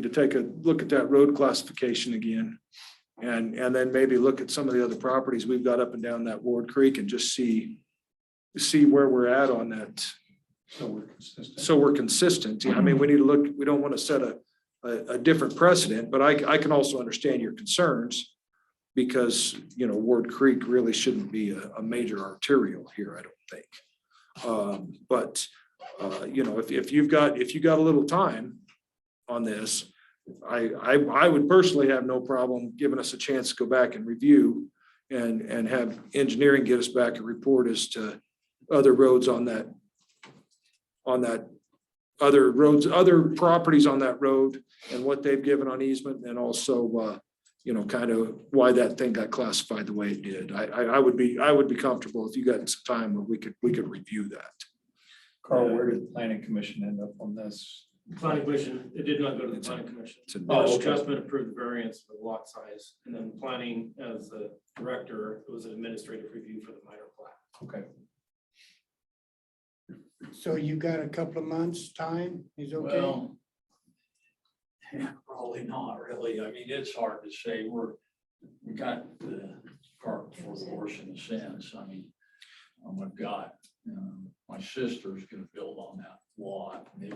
take a look at that road classification again. And then maybe look at some of the other properties we've got up and down that Ward Creek and just see where we're at on that. So we're consistent. We need to look, we don't want to set a different precedent, but I can also understand your concerns because, Ward Creek really shouldn't be a major arterial here, I don't think. But, if you've got a little time on this, I would personally have no problem giving us a chance to go back and review and have engineering get us back a report as to other roads on that, other roads, other properties on that road and what they've given on easement, and also, kind of why that thing got classified the way it did. I would be comfortable if you got some time where we could review that. Carl, where did the planning commission end up on this? Planning commission, it did not go to the It's planning commission. it's a- The adjustment approved the variance for the lot size, and then planning as the director, it was an administrative review for the minor plat. Okay. So you got a couple of months' time, is okay? Well, yeah, probably not really. I mean, it's hard to say. We got the cart before the horse in a sense. I mean, we've got, my sister's gonna build on that lot. They've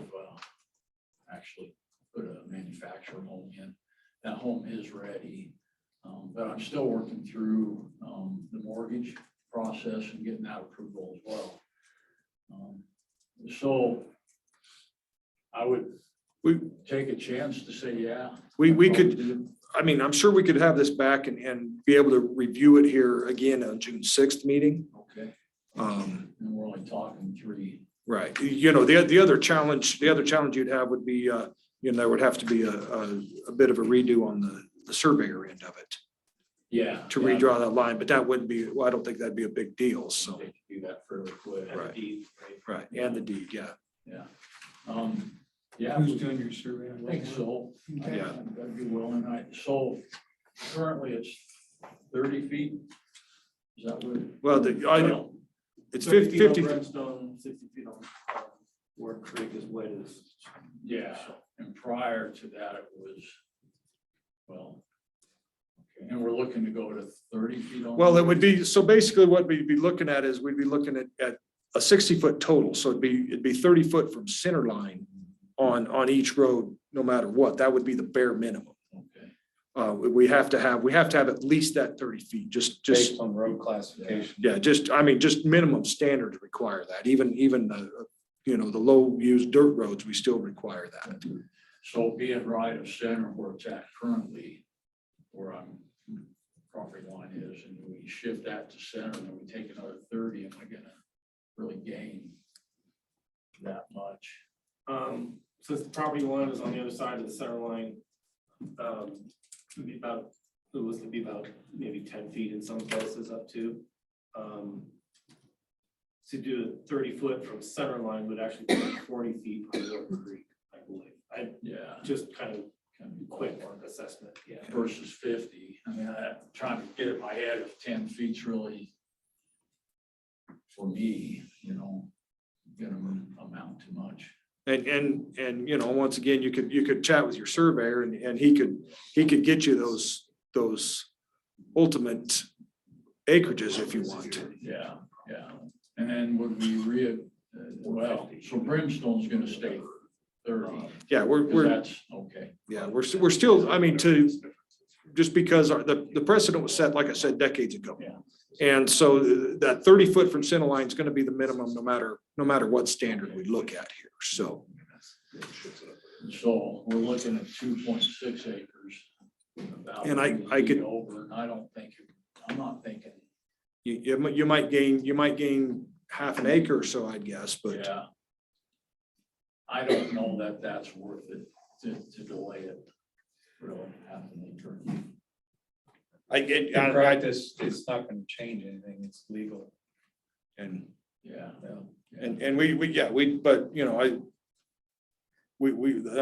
actually put a manufactured home in. That home is ready. But I'm still working through the mortgage process and getting that approval as well. So I would take a chance to say, yeah. We could, I mean, I'm sure we could have this back and be able to review it here again on June 6th meeting. Okay, Um, and we're only talking 3. Right, the other challenge you'd have would be, there would have to be a bit of a redo on the surveyor end of it Yeah. to redraw that line, but that wouldn't be, well, I don't think that'd be a big deal, so. They could do that fairly quick. And the Right. deed, right? Right, and the deed, yeah. Yeah. Yeah. Who's doing your survey? I think so. Okay. Yeah. That'd be willing. So currently it's 30 feet. Is that what? Well, it's 30 feet on 50, Brimstone, 60 feet on Ward Creek is what it is. Yeah, and prior to that, it was, well, okay, and we're looking to go to 30 feet on. well, it would be, so basically what we'd be looking at is we'd be looking at a 60-foot total, so it'd be 30 foot from center line on each road, no matter what. That would be the bare minimum. Okay. We have to have at least that 30 feet, just, Based on road classification. yeah, just minimum standards require that. Even the low used dirt roads, we still require that. So being right of center where it's at currently, where property line is, and we shift that to center, and then we take another 30, am I gonna really gain that much? Since the property line is on the other side of the center line, it'd be about, maybe 10 feet in some places up to. To do 30 foot from center line would actually be like 40 feet from Ward Creek, I believe. I Yeah. just kind of Kind quick assessment, yeah. versus 50. I mean, I'm trying to get it in my head if 10 feet's really for me, gonna amount to much. And once again, you could chat with your surveyor and he could get you those ultimate acreages if you want. Yeah, yeah. And then would we so Brimstone's gonna stay 30. Yeah, 'cause we're that's okay. yeah, we're still, I mean, just because the precedent was set, like I said, decades ago. Yeah. And so that 30 foot from center line is going to be the minimum, no matter what standard we look at here. So, So we're looking at 2.6 acres. about And I could- over, and I'm not thinking, you might gain half an acre or so, I'd guess, but yeah. I don't know that that's worth it to delay it. Really, half an acre. In practice, it's not gonna change anything. It's legal. and Yeah. I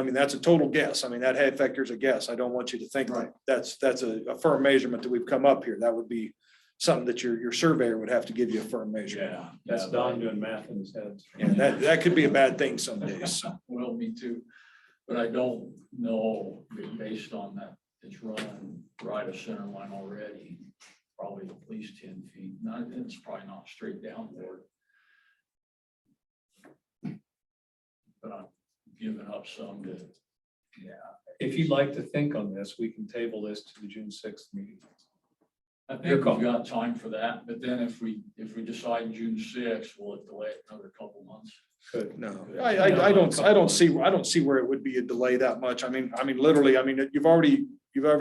mean, that's a total guess. I mean, that head factor is a guess. I don't want you to think like that's a firm measurement that we've come up here. That would be something that your surveyor would have to give you a firm measurement. Yeah. That's Don doing math in his head. And that could be a bad thing some days. So. Well, me too, but I don't know, based on that, it's running right of center line already, probably at least 10 feet. Not, it's probably not straight downward. But I'm giving up some to, If you'd like to think on this, we can table this to the June 6th meeting. I think we've got time for that, but then if we decide June sixth, will it delay it another couple months? Good. No, I don't see where it would be a delay that much. I mean, literally, you've already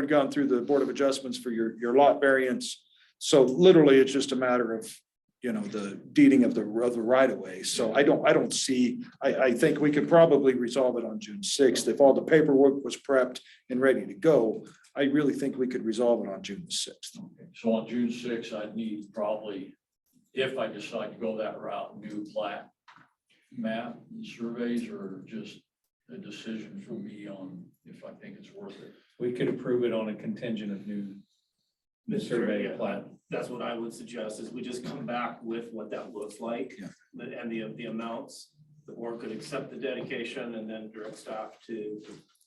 gone through the Board of Adjustments for your lot variance. So literally, it's just a matter of, the deeding of the right of way. So I think we could probably resolve it on June sixth. If all the paperwork was prepped and ready to go, I really think we could resolve it on June sixth. So on June sixth, I'd need probably, if I decide to go that route, new plat map and surveys, or just a decision from me on if I think it's worth it. We could approve it on a contingent of new survey plat. That's what I would suggest, is we just come back with what that looks like. Yeah. And the amounts, the board could accept the dedication and then direct staff to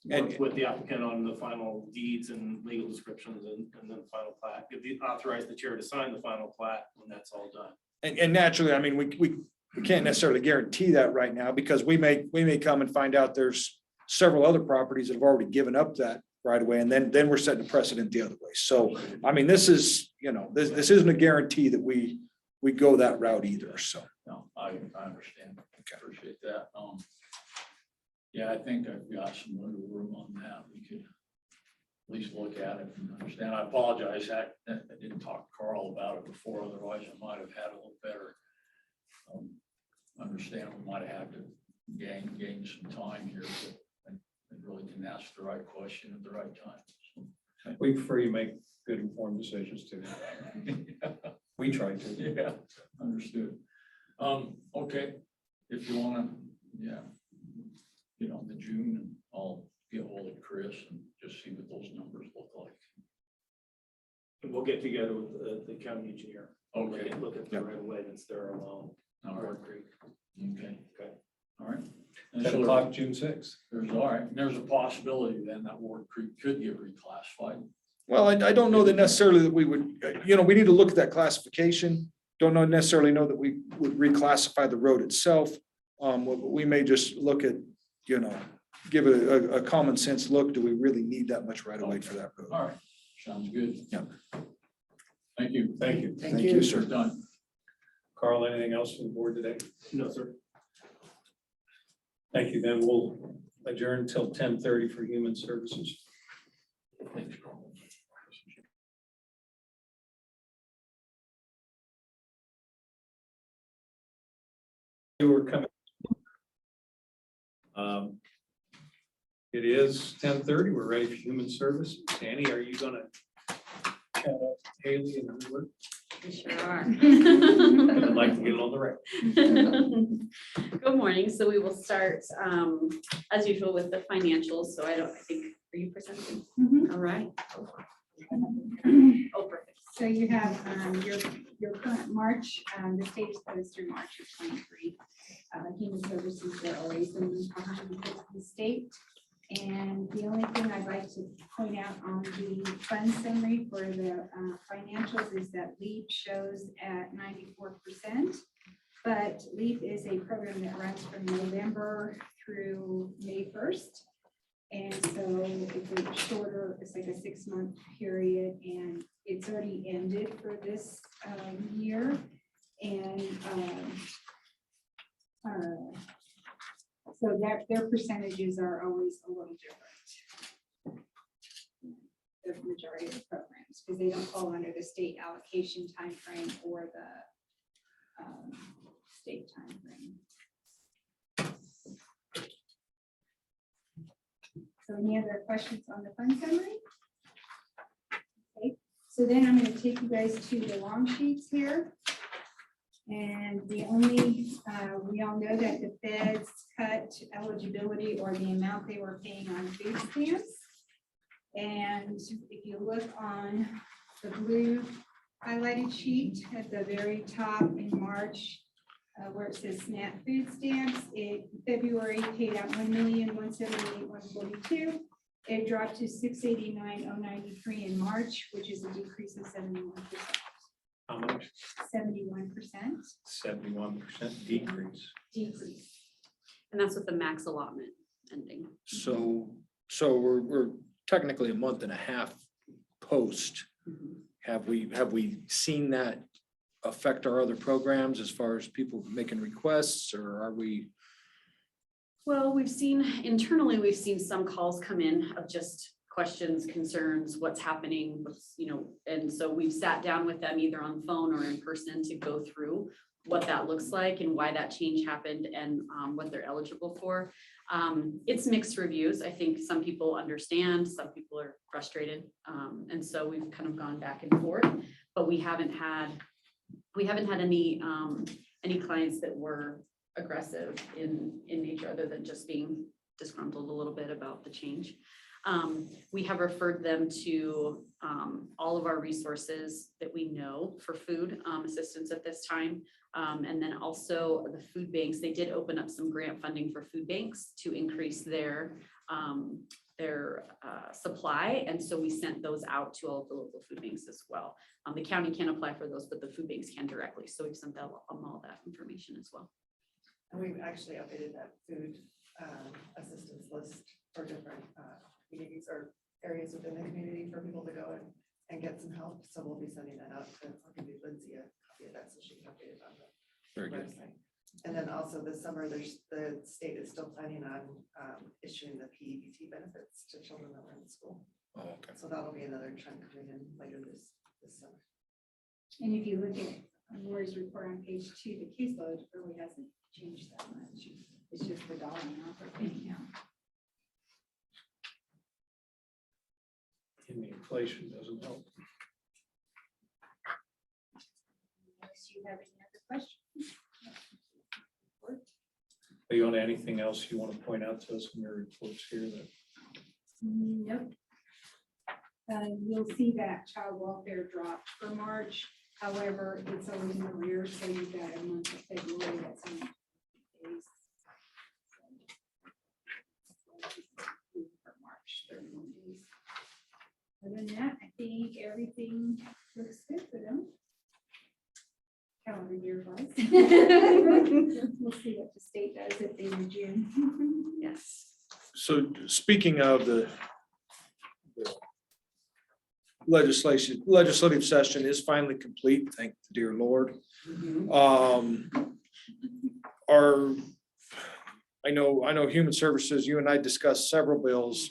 work with the applicant on the final deeds and legal descriptions and then the final plat. Authorize the chair to sign the final plat when that's all done. And naturally, we can't necessarily guarantee that right now, because we may come and find out there's several other properties that have already given up that right away, and then we're setting a precedent the other way. So, this is, this isn't a guarantee that we go that route either, so. No, I understand. Appreciate that. Yeah, I think I've got some wiggle room on that. We could at least look at it and understand. I apologize. I didn't talk to Carl about it before. Otherwise, I might have had a little better understand. We might have had to gain some time here, but I really didn't ask the right question at the right time. So, We prefer you make good informed decisions too. We try to. yeah, understood. Okay, if you wanna, get on the June, and I'll get hold of Chris and just see what those numbers look like. And we'll get together with the county engineer. Okay. And look at the right of way that's there along All right. Ward Creek. Okay. Okay. All right. And 10 so o'clock, June sixth. there's a possibility then that Ward Creek could get reclassified. Well, I don't know that necessarily that we would, we need to look at that classification. Don't necessarily know that we would reclassify the road itself. We may just look at, give a common sense look. Do we really need that much right away for that road? All right, sounds good. Yeah. Thank you. Thank you. Thank you, sir. Done. Carl, anything else from the board today? No, sir. Thank you. Then we'll adjourn till 10:30 for human services. Thanks, Carl. We're coming. It is 10:30. We're ready for human services. Annie, are you gonna chat up Haley and Edward? We sure are. I'd like to get it on the record. Good morning. So we will start, as usual, with the financials. So I think, are you presenting? All right. Oh, perfect. So you have your current March, the state is closed through March of 23. Human services are always behind the state. And the only thing I'd like to point out on the fund summary for the financials is that LEAP shows at 94%. But LEAP is a program that runs from November through May 1st. And so it's a shorter, it's like a 6-month period, and it's already ended for this year. And so their percentages are always a little different. The majority of the programs, because they don't fall under the state allocation timeframe or the state timeframe. So any other questions on the fund summary? Okay, so then I'm going to take you guys to the long sheets here. And the only, we all know that the feds cut eligibility or the amount they were paying on food stamps. And if you look on the blue highlighted sheet at the very top in March, where it says SNAP food stamps, in February paid out 1,178,142. It dropped to 689,093 in March, which is a decrease of 71%. How much? 71%. 71% decrease. Decrease. And that's with the max allotment ending. So we're technically a month and a half post Have we seen that affect our other programs as far as people making requests, or are we? Well, internally, we've seen some calls come in of just questions, concerns, what's happening, and so we've sat down with them either on phone or in person to go through what that looks like and why that change happened and what they're eligible for. It's mixed reviews. I think some people understand, some people are frustrated. And so we've kind of gone back and forth, but we haven't had any clients that were aggressive in nature other than just being disgruntled a little bit about the change. We have referred them to all of our resources that we know for food assistance at this time. And then also the food banks, they did open up some grant funding for food banks to increase their supply. And so we sent those out to all of the local food banks as well. The county can't apply for those, but the food banks can directly. So we've sent out all that information as well. And we've actually updated that food assistance list for different communities or areas within the community for people to go and get some help. So we'll be sending that out to, I'll give Lindsay a copy of that so she can update it on the Very good. website. And then also this summer, the state is still planning on issuing the PEBT benefits to children that were in school. Oh, okay. So that'll be another chunk coming in later this summer. And if you look at Lori's report on page 2, the caseload really hasn't changed that much. It's just the dollar amount we're paying out. And the inflation doesn't help. Unless you have any other questions. Are you on anything else you want to point out to us in your reports here that? Nope. You'll see that child welfare dropped for March. However, it's always in arrears, so you've got a month of February that's in days. For March, 31 days. Other than that, I think everything looks good for them. Calendar year wise. We'll see what the state does at the end of June. Yes. So speaking of the legislative session is finally complete, thank the dear Lord. I know Human Services, you and I discussed several bills.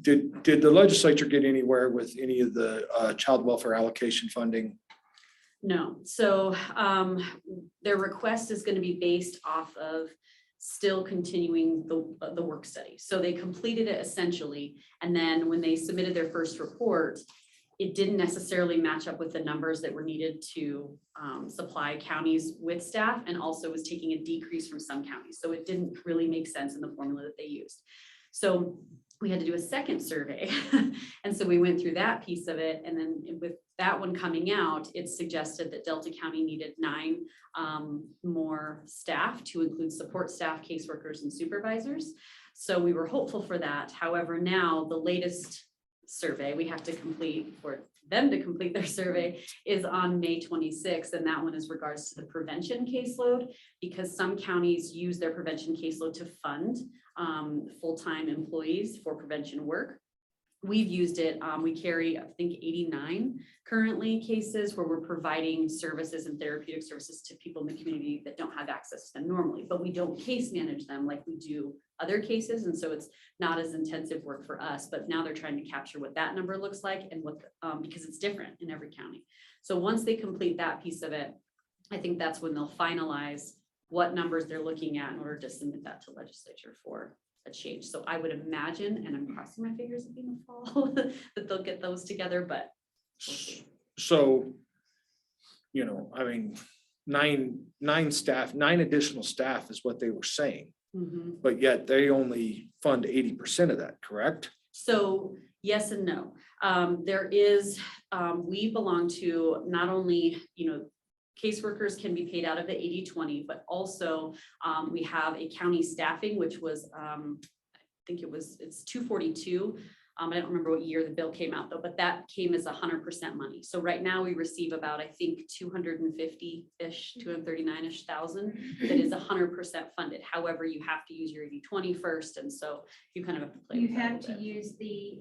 Did the legislature get anywhere with any of the child welfare allocation funding? No, so their request is going to be based off of still continuing the work study. So they completed it essentially, and then when they submitted their first report, it didn't necessarily match up with the numbers that were needed to supply counties with staff, and also was taking a decrease from some counties. So it didn't really make sense in the formula that they used. So we had to do a second survey. And so we went through that piece of it. And then with that one coming out, it suggested that Delta County needed 9 more staff to include support staff, caseworkers, and supervisors. So we were hopeful for that. However, now the latest survey we have to complete for them to complete their survey is on May 26th. And that one is regards to the prevention caseload, because some counties use their prevention caseload to fund full-time employees for prevention work. We've used it. We carry, I think, 89 currently cases where we're providing services and therapeutic services to people in the community that don't have access to them normally, but we don't case manage them like we do other cases. And so it's not as intensive work for us, but now they're trying to capture what that number looks like and what, because it's different in every county. So once they complete that piece of it, I think that's when they'll finalize what numbers they're looking at in order to submit that to legislature for a change. So I would imagine, and I'm crossing my fingers at being the fall, that they'll get those together, but. We'll see. So, I mean, nine additional staff is what they were saying, but yet they only fund 80% of that, correct? So yes and no. There is, we belong to not only, caseworkers can be paid out of the 80/20, but also we have a county staffing, which was, I think it's 242 I don't remember what year the bill came out though, but that came as 100% money. So right now we receive about, I think, 250-ish, 239-ish thousand that is 100% funded. However, you have to use your 80/20 first. And so you kind of have to play You with that a have to little bit. use the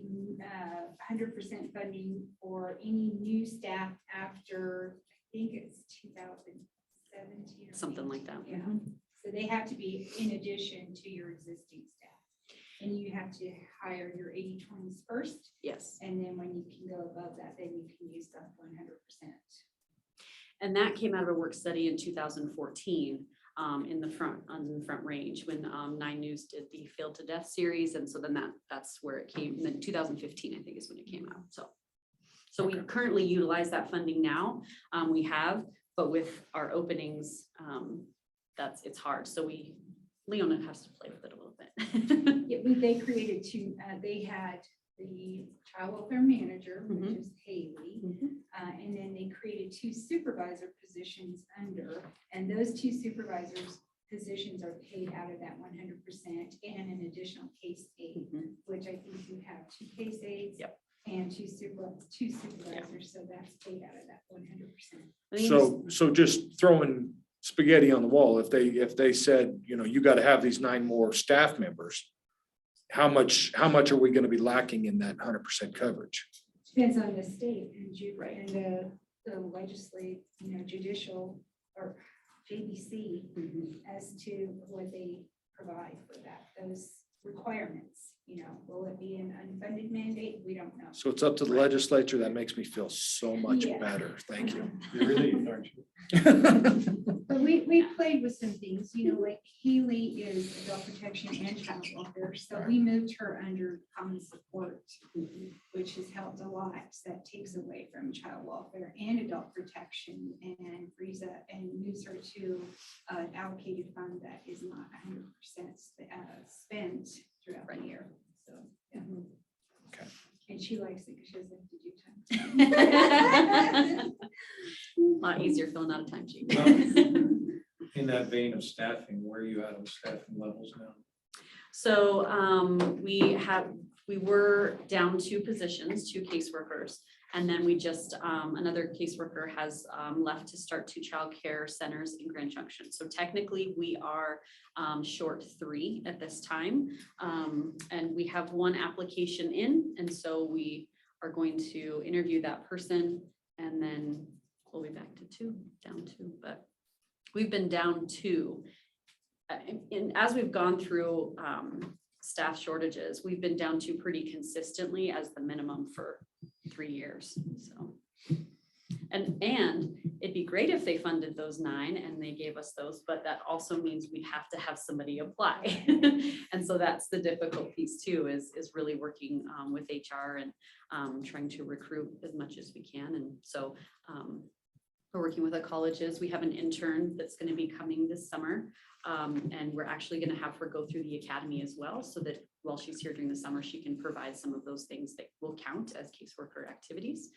100% funding for any new staff after, I think it's 2017. or Something like that. 18, yeah. So they have to be in addition to your existing staff. And you have to hire your 80/20s first. Yes. And then when you can go above that, then you can use the 100%. And that came out of a work study in 2014 in the front range when 9 News did the Field to Death series. And so then that's where it came. And then 2015, I think, is when it came out. So we currently utilize that funding now. We have, but with our openings, it's hard. So Leona has to play with it a little bit. Yeah, they created two, they had the child welfare manager, which is Haley. And then they created 2 supervisor positions under, and those 2 supervisors positions are paid out of that 100% and an additional case aid, which I think you have 2 case aides. Yep. And 2 supervisors, so that's paid out of that 100%. So just throwing spaghetti on the wall, if they said, you got to have these 9 more staff members, how much are we going to be lacking in that 100% coverage? Depends on the state and the legislate, judicial or JBC as to what they provide for those requirements. Will it be an unfunded mandate? We don't know. So it's up to the legislature. That makes me feel so much Yeah. better. Thank you. You're relieved, aren't you? But we played with some things, like Haley is adult protection and child welfare, so we moved her under common support, which has helped a lot. So that takes away from child welfare and adult protection and frees up and moves her to an allocated fund that is not 100% spent throughout the year. So, yeah. Okay. And she likes it because she doesn't have to do time. A lot easier filling out a time sheet. In that vein of staffing, where are you at on staffing levels now? So we were down 2 positions, 2 caseworkers. And then we just, another caseworker has left to start 2 childcare centers in Grand Junction. So technically we are short 3 at this time. And we have 1 application in. And so we are going to interview that person and then we'll be back to 2, down 2, but we've been down 2. And as we've gone through staff shortages, we've been down 2 pretty consistently as the minimum for 3 years. So, and it'd be great if they funded those 9 and they gave us those, but that also means we'd have to have somebody apply. And so that's the difficult piece too, is really working with HR and trying to recruit as much as we can. And so we're working with the colleges. We have an intern that's going to be coming this summer. And we're actually going to have her go through the academy as well, so that while she's here during the summer, she can provide some of those things that will count as caseworker activities.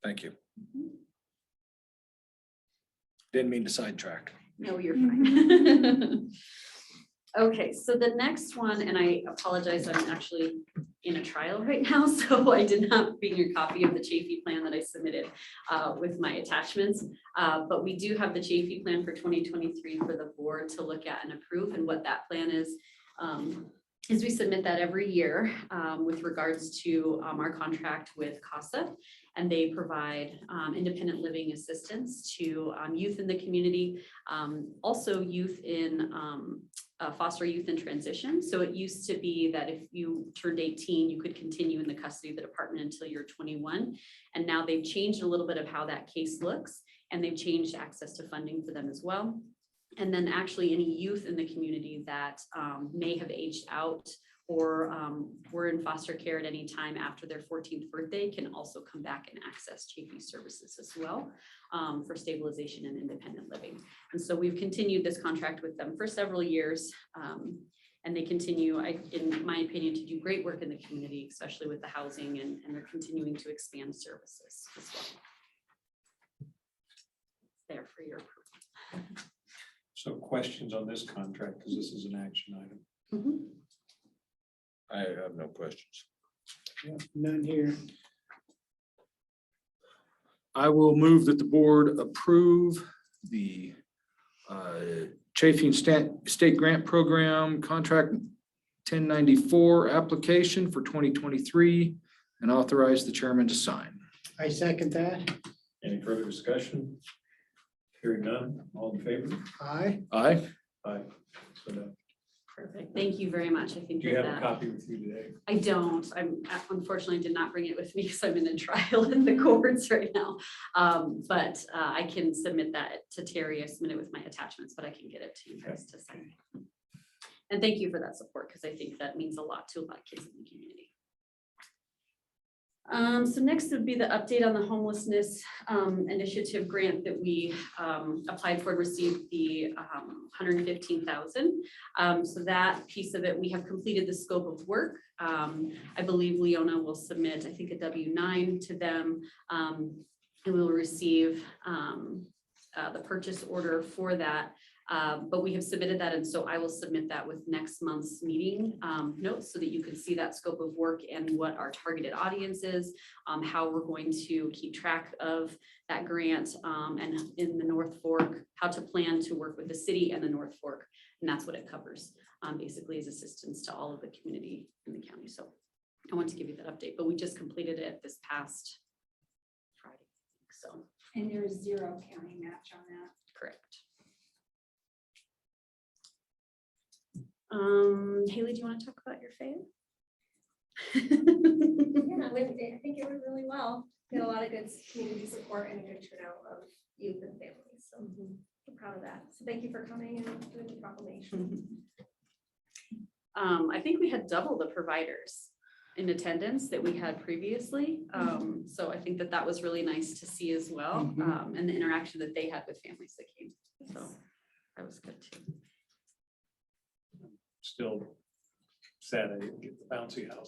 Thank you. Didn't mean to sidetrack. No, you're fine. Okay, so the next one, and I apologize, I'm actually in a trial right now, so I did not bring your copy of the Chafee plan that I submitted with my attachments. But we do have the Chafee plan for 2023 for the board to look at and approve. And what that plan is we submit that every year with regards to our contract with CASA. And they provide independent living assistance to youth in the community, also youth in foster youth in transition. So it used to be that if you turned 18, you could continue in the custody of the department until you're 21. And now they've changed a little bit of how that case looks, and they've changed access to funding for them as well. And then actually any youth in the community that may have aged out or were in foster care at any time after their 14th birthday can also come back and access Chafee services as well for stabilization and independent living. And so we've continued this contract with them for several years. And they continue, in my opinion, to do great work in the community, especially with the housing, and they're continuing to expand services as well. There for your approval. So questions on this contract, because this is an action item. Mhm. I have no questions. None here. I will move that the board approve the Chafing State Grant Program Contract 1094 application for 2023 and authorize the chairman to sign. I second that. Any further discussion? Hearing none, all in favor? Aye. Aye. Aye. So done. Perfect. Thank you very much. I think Do you have a that, copy with you today? I don't, unfortunately did not bring it with me because I'm in a trial in the courts right now. But I can submit that to Terry. I submit it with my attachments, but I can get it to you guys to sign. And thank you for that support because I think that means a lot to a lot of kids in the community. So next would be the update on the homelessness initiative grant that we applied for and received the $115,000. So that piece of it, we have completed the scope of work. I believe Leona will submit, I think, a W-9 to them, and we will receive the purchase order for that. But we have submitted that, and so I will submit that with next month's meeting notes so that you can see that scope of work and what our targeted audience is, how we're going to keep track of that grant, and in the North Fork, how to plan to work with the city and the North Fork. And that's what it covers, basically is assistance to all of the community in the county. So I want to give you that update, but we just completed it this past Friday. So. And there's zero county match on that. Correct. Haley, do you want to talk about your fave? Yeah, I think it went really well. We had a lot of good community support and a good turnout of youth and families. So we're proud of that. So thank you for coming and doing the proclamation. I think we had double the providers in attendance that we had previously. So I think that that was really nice to see as well, and the interaction that they had with families that came. So that was good too. Still sad I didn't get the bouncy house.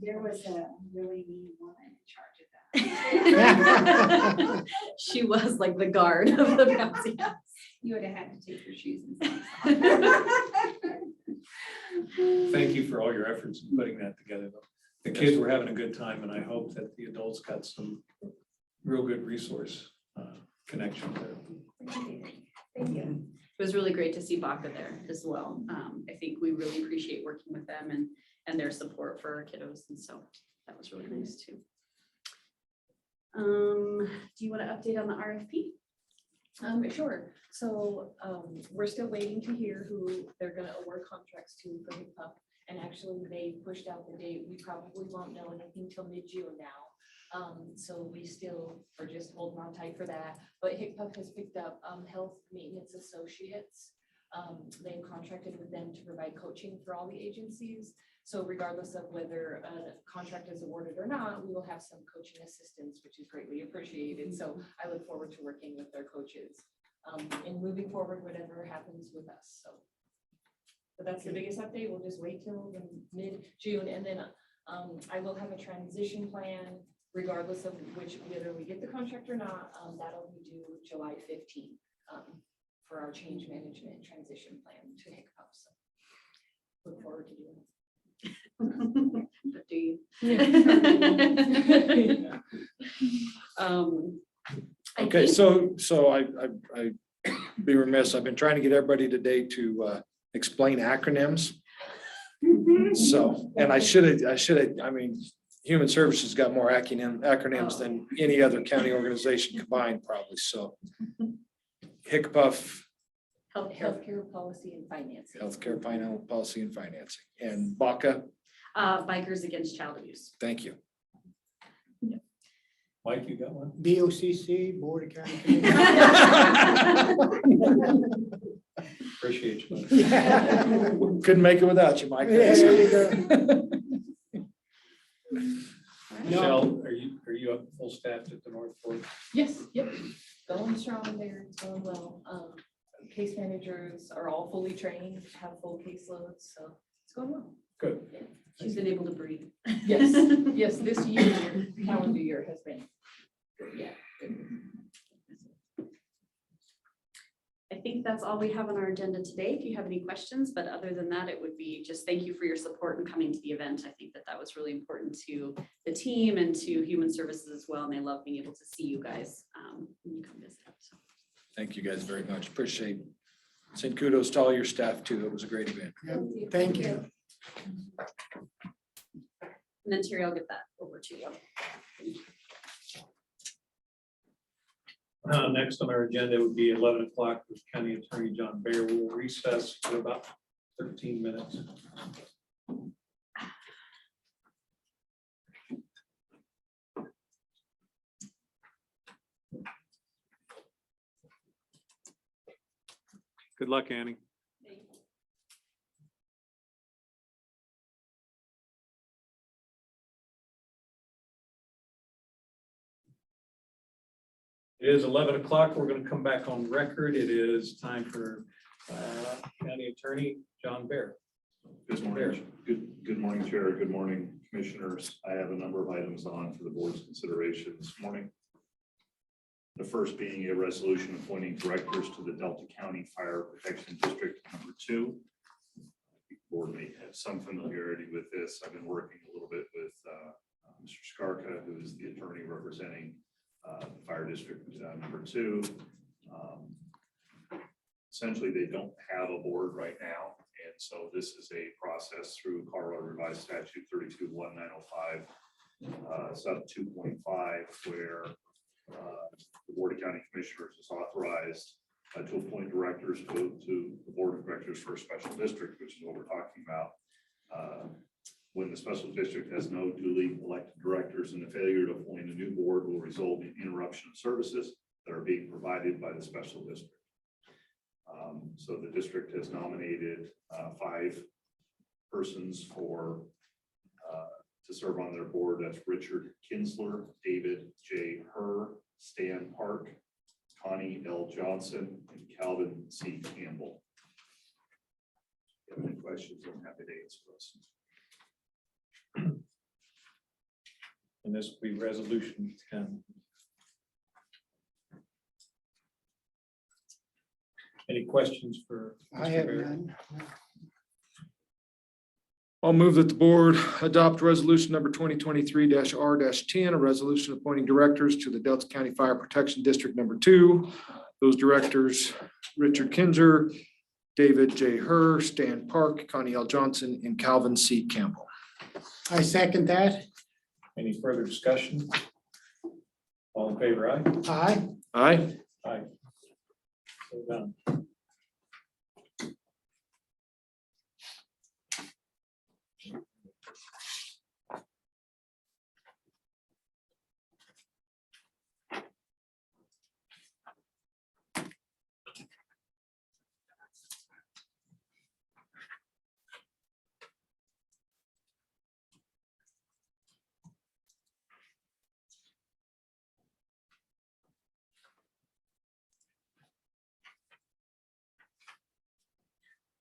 There was a really mean woman in charge of that. She was like the guard of the bouncy house. You would have had to take your shoes and socks off. Thank you for all your efforts in putting that together, though. The kids were having a good time, and I hope that the adults got some real good resource connection there. Thank you. It was really great to see Baca there as well. I think we really appreciate working with them and their support for our kiddos. And so that was really nice too. Do you want to update on the RFP? Sure. So we're still waiting to hear who they're going to award contracts to for HICPUP. And actually they pushed out the date. We probably won't know anything till mid-June now. So we still are just holding on tight for that. But HICPUP has picked up Health Maintenance Associates. They've contracted with them to provide coaching for all the agencies. So regardless of whether a contract is awarded or not, we will have some coaching assistance, which is greatly appreciated. So I look forward to working with their coaches and moving forward whatever happens with us. So but that's the biggest update. We'll just wait till the mid-June, and then I will have a transition plan regardless of whether we get the contract or not. That'll be due July 15th for our change management transition plan to HICPUP. So look forward to doing it. But do you? Okay, so I be remiss. I've been trying to get everybody today to explain acronyms. So, and I should have, I mean, Human Services got more acronyms than any other county organization combined probably. So HICPUF. Healthcare policy and financing. Healthcare policy and financing. And BACA. Bikers Against Child Abuse. Thank you. Mike, you got one? BOCC, Board of County Commissioners. Appreciate you. Couldn't make it without you, Mike. Yeah, there you go. Michelle, are you up full staffed at the North Fork? Yes, yep. Going strong there, it's going well. Case managers are all fully trained, have full caseloads, so it's going well. Good. She's been able to breathe. Yes, yes, this year, calendar year has been good, yeah. Good. I think that's that's all we have on our agenda today. If you have any questions, but other than that, it would be just thank you for your support and coming to the event. I think that that was really important to the team and to Human Services as well. And they love being able to see you guys when you come visit. So. Thank you guys very much. Appreciate it. Send kudos to all your staff too. It was a great event. Thank you. And then Terry, I'll get that over to you. Next on our agenda would be 11 o'clock with County Attorney John Bear. We will recess for about 13 minutes. Good luck, Annie. It is 11 o'clock. We're going to come back on record. It is time for County Attorney John Bear. Good morning. Good morning, Chair. Good morning, Commissioners. I have a number of items on for the board's consideration this morning. The first being a resolution appointing directors to the Delta County Fire Protection District number 2. The board may have some familiarity with this. I've been working a little bit with Mr. Skarka, who is the attorney representing Fire District number 2. Essentially, they don't have a board right now. And so this is a process through Colorado Revised Statute 32-1905, sub 2.5, where the Board of County Commissioners is authorized to appoint directors to the Board of Directors for a special district, which is what we're talking about. When the special district has no duly elected directors, and the failure to appoint a new board will result in interruption of services that are being provided by the special district. So the district has nominated 5 persons to serve on their board. That's Richard Kinsler, David J. Herr, Stan Park, Connie L. Johnson, and Calvin C. Campbell. If you have any questions, I'm happy to answer those. And this will be resolution 10. Any questions for I Mr. have Bear? none. I'll move that the board adopt resolution number 2023-R-10, a resolution appointing directors to the Delta County Fire Protection District number 2. Those directors, Richard Kinzer, David J. Herr, Stan Park, Connie L. Johnson, and Calvin C. Campbell. I second that. Any further discussion? All in favor, aye? Aye. Aye. Aye. So done.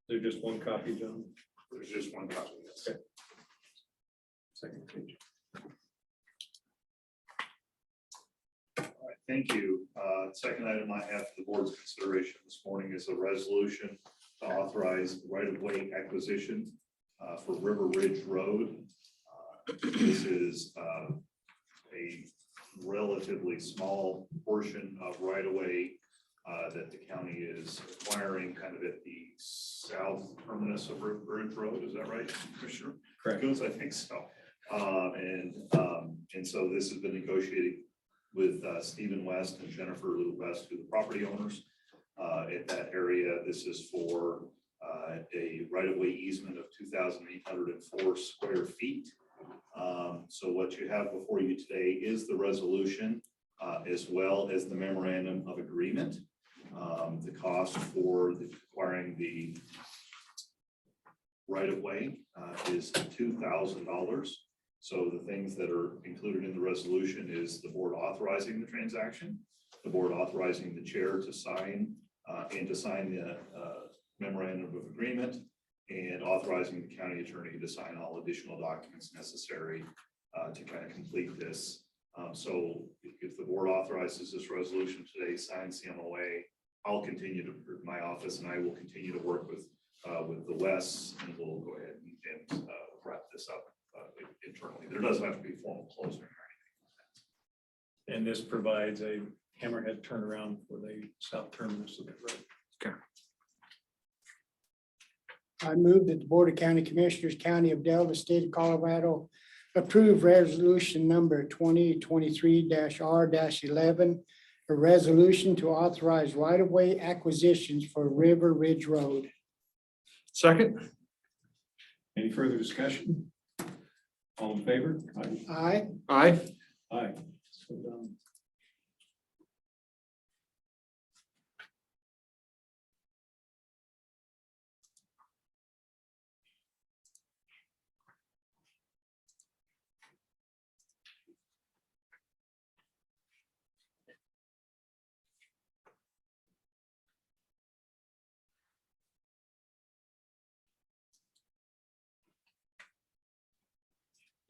There's just one copy, John. There's just one copy. Okay. Second page. All right, thank you. Second item I have for the board's consideration this morning is a resolution to authorize right-of-way acquisition for River Ridge Road. This is a relatively small portion of right-of-way that the county is acquiring kind of at the south terminus of River Ridge Road. Is that right, Commissioner? Correct. I think so. And so this has been negotiated with Stephen West and Jennifer Lou West, who are the property owners at that area. This is for a right-of-way easement of 2,804 square feet. So what you have before you today is the resolution as well as the memorandum of agreement. The cost for acquiring the right-of-way is $2,000. So the things that are included in the resolution is the board authorizing the transaction, the board authorizing the chair to sign and to sign the memorandum of agreement, and authorizing the county attorney to sign all additional documents necessary to kind of complete this. So if the board authorizes this resolution today, signs the MOA, I'll continue to, my office and I will continue to work with the West, and we'll go ahead and wrap this up internally. There doesn't have to be formal closing or anything. And this provides a hammerhead turnaround for the south terminus of the road. I move that the Board of County Commissioners, County of Delta, State of Colorado, approve resolution number 2023-R-11, a resolution to authorize right-of-way acquisitions for River Ridge Road. Second. Any further discussion? All in favor? Aye. Aye. Aye. So done.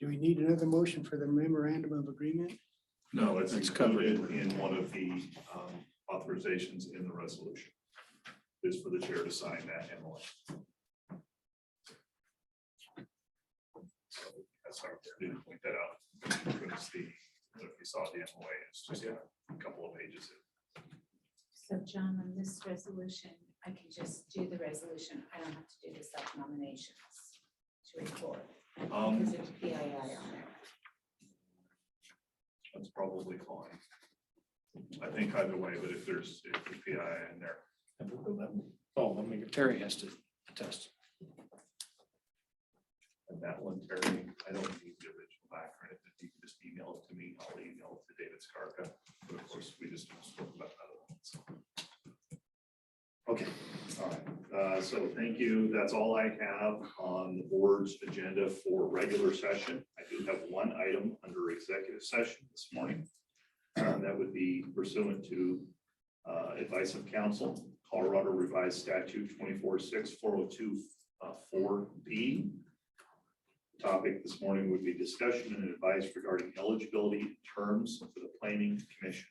Do we need another motion for the memorandum of agreement? No, it's It's covered. included in one of the authorizations in the resolution. Is for the chair to sign that MOA. So that's how I didn't point that out. You couldn't see, but if you saw the MOA, it's just a couple of pages. So John, on this resolution, I can just do the resolution. I don't have to do the self-nominations to record. Because it's PII on there. That's probably fine. I think either way, but if there's PI in there. Oh, let me get Terry has to attest. And that one, Terry, I don't need the original background. If you can just email it to me, I'll email it to David Skarka. But of course, we just spoke about that. So. Okay, all right. So thank you. That's all I have on the board's agenda for regular session. I do have one item under executive session this morning. That would be pursuant to advice of counsel, Colorado Revised Statute 246402-4B. Topic this morning would be discussion and advice regarding eligibility terms for the Planning Commission.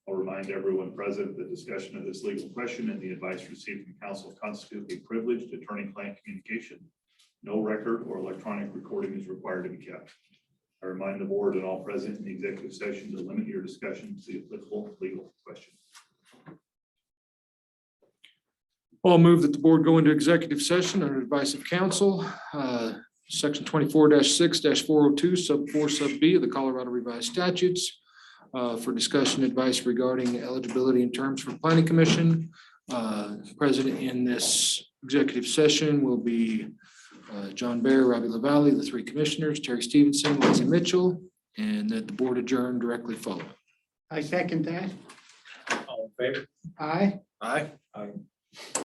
I'll remind everyone present the discussion of this legal question and the advice received from counsel constitute a privileged attorney-client communication. No record or electronic recording is required to be kept. I remind the board and all present in the executive session to limit your discussion to the applicable legal question. I'll move that the board go into executive session under advice of counsel. Section 24-6-402 sub 4 sub B of the Colorado Revised Statutes for discussion advice regarding eligibility and terms for planning commission. Present in this executive session will be John Bear, Robbie LaValle, the three commissioners, Terry Stevenson, Lindsay Mitchell, and that the board adjourn directly following. I second that. all in favor? Aye. Aye. Aye.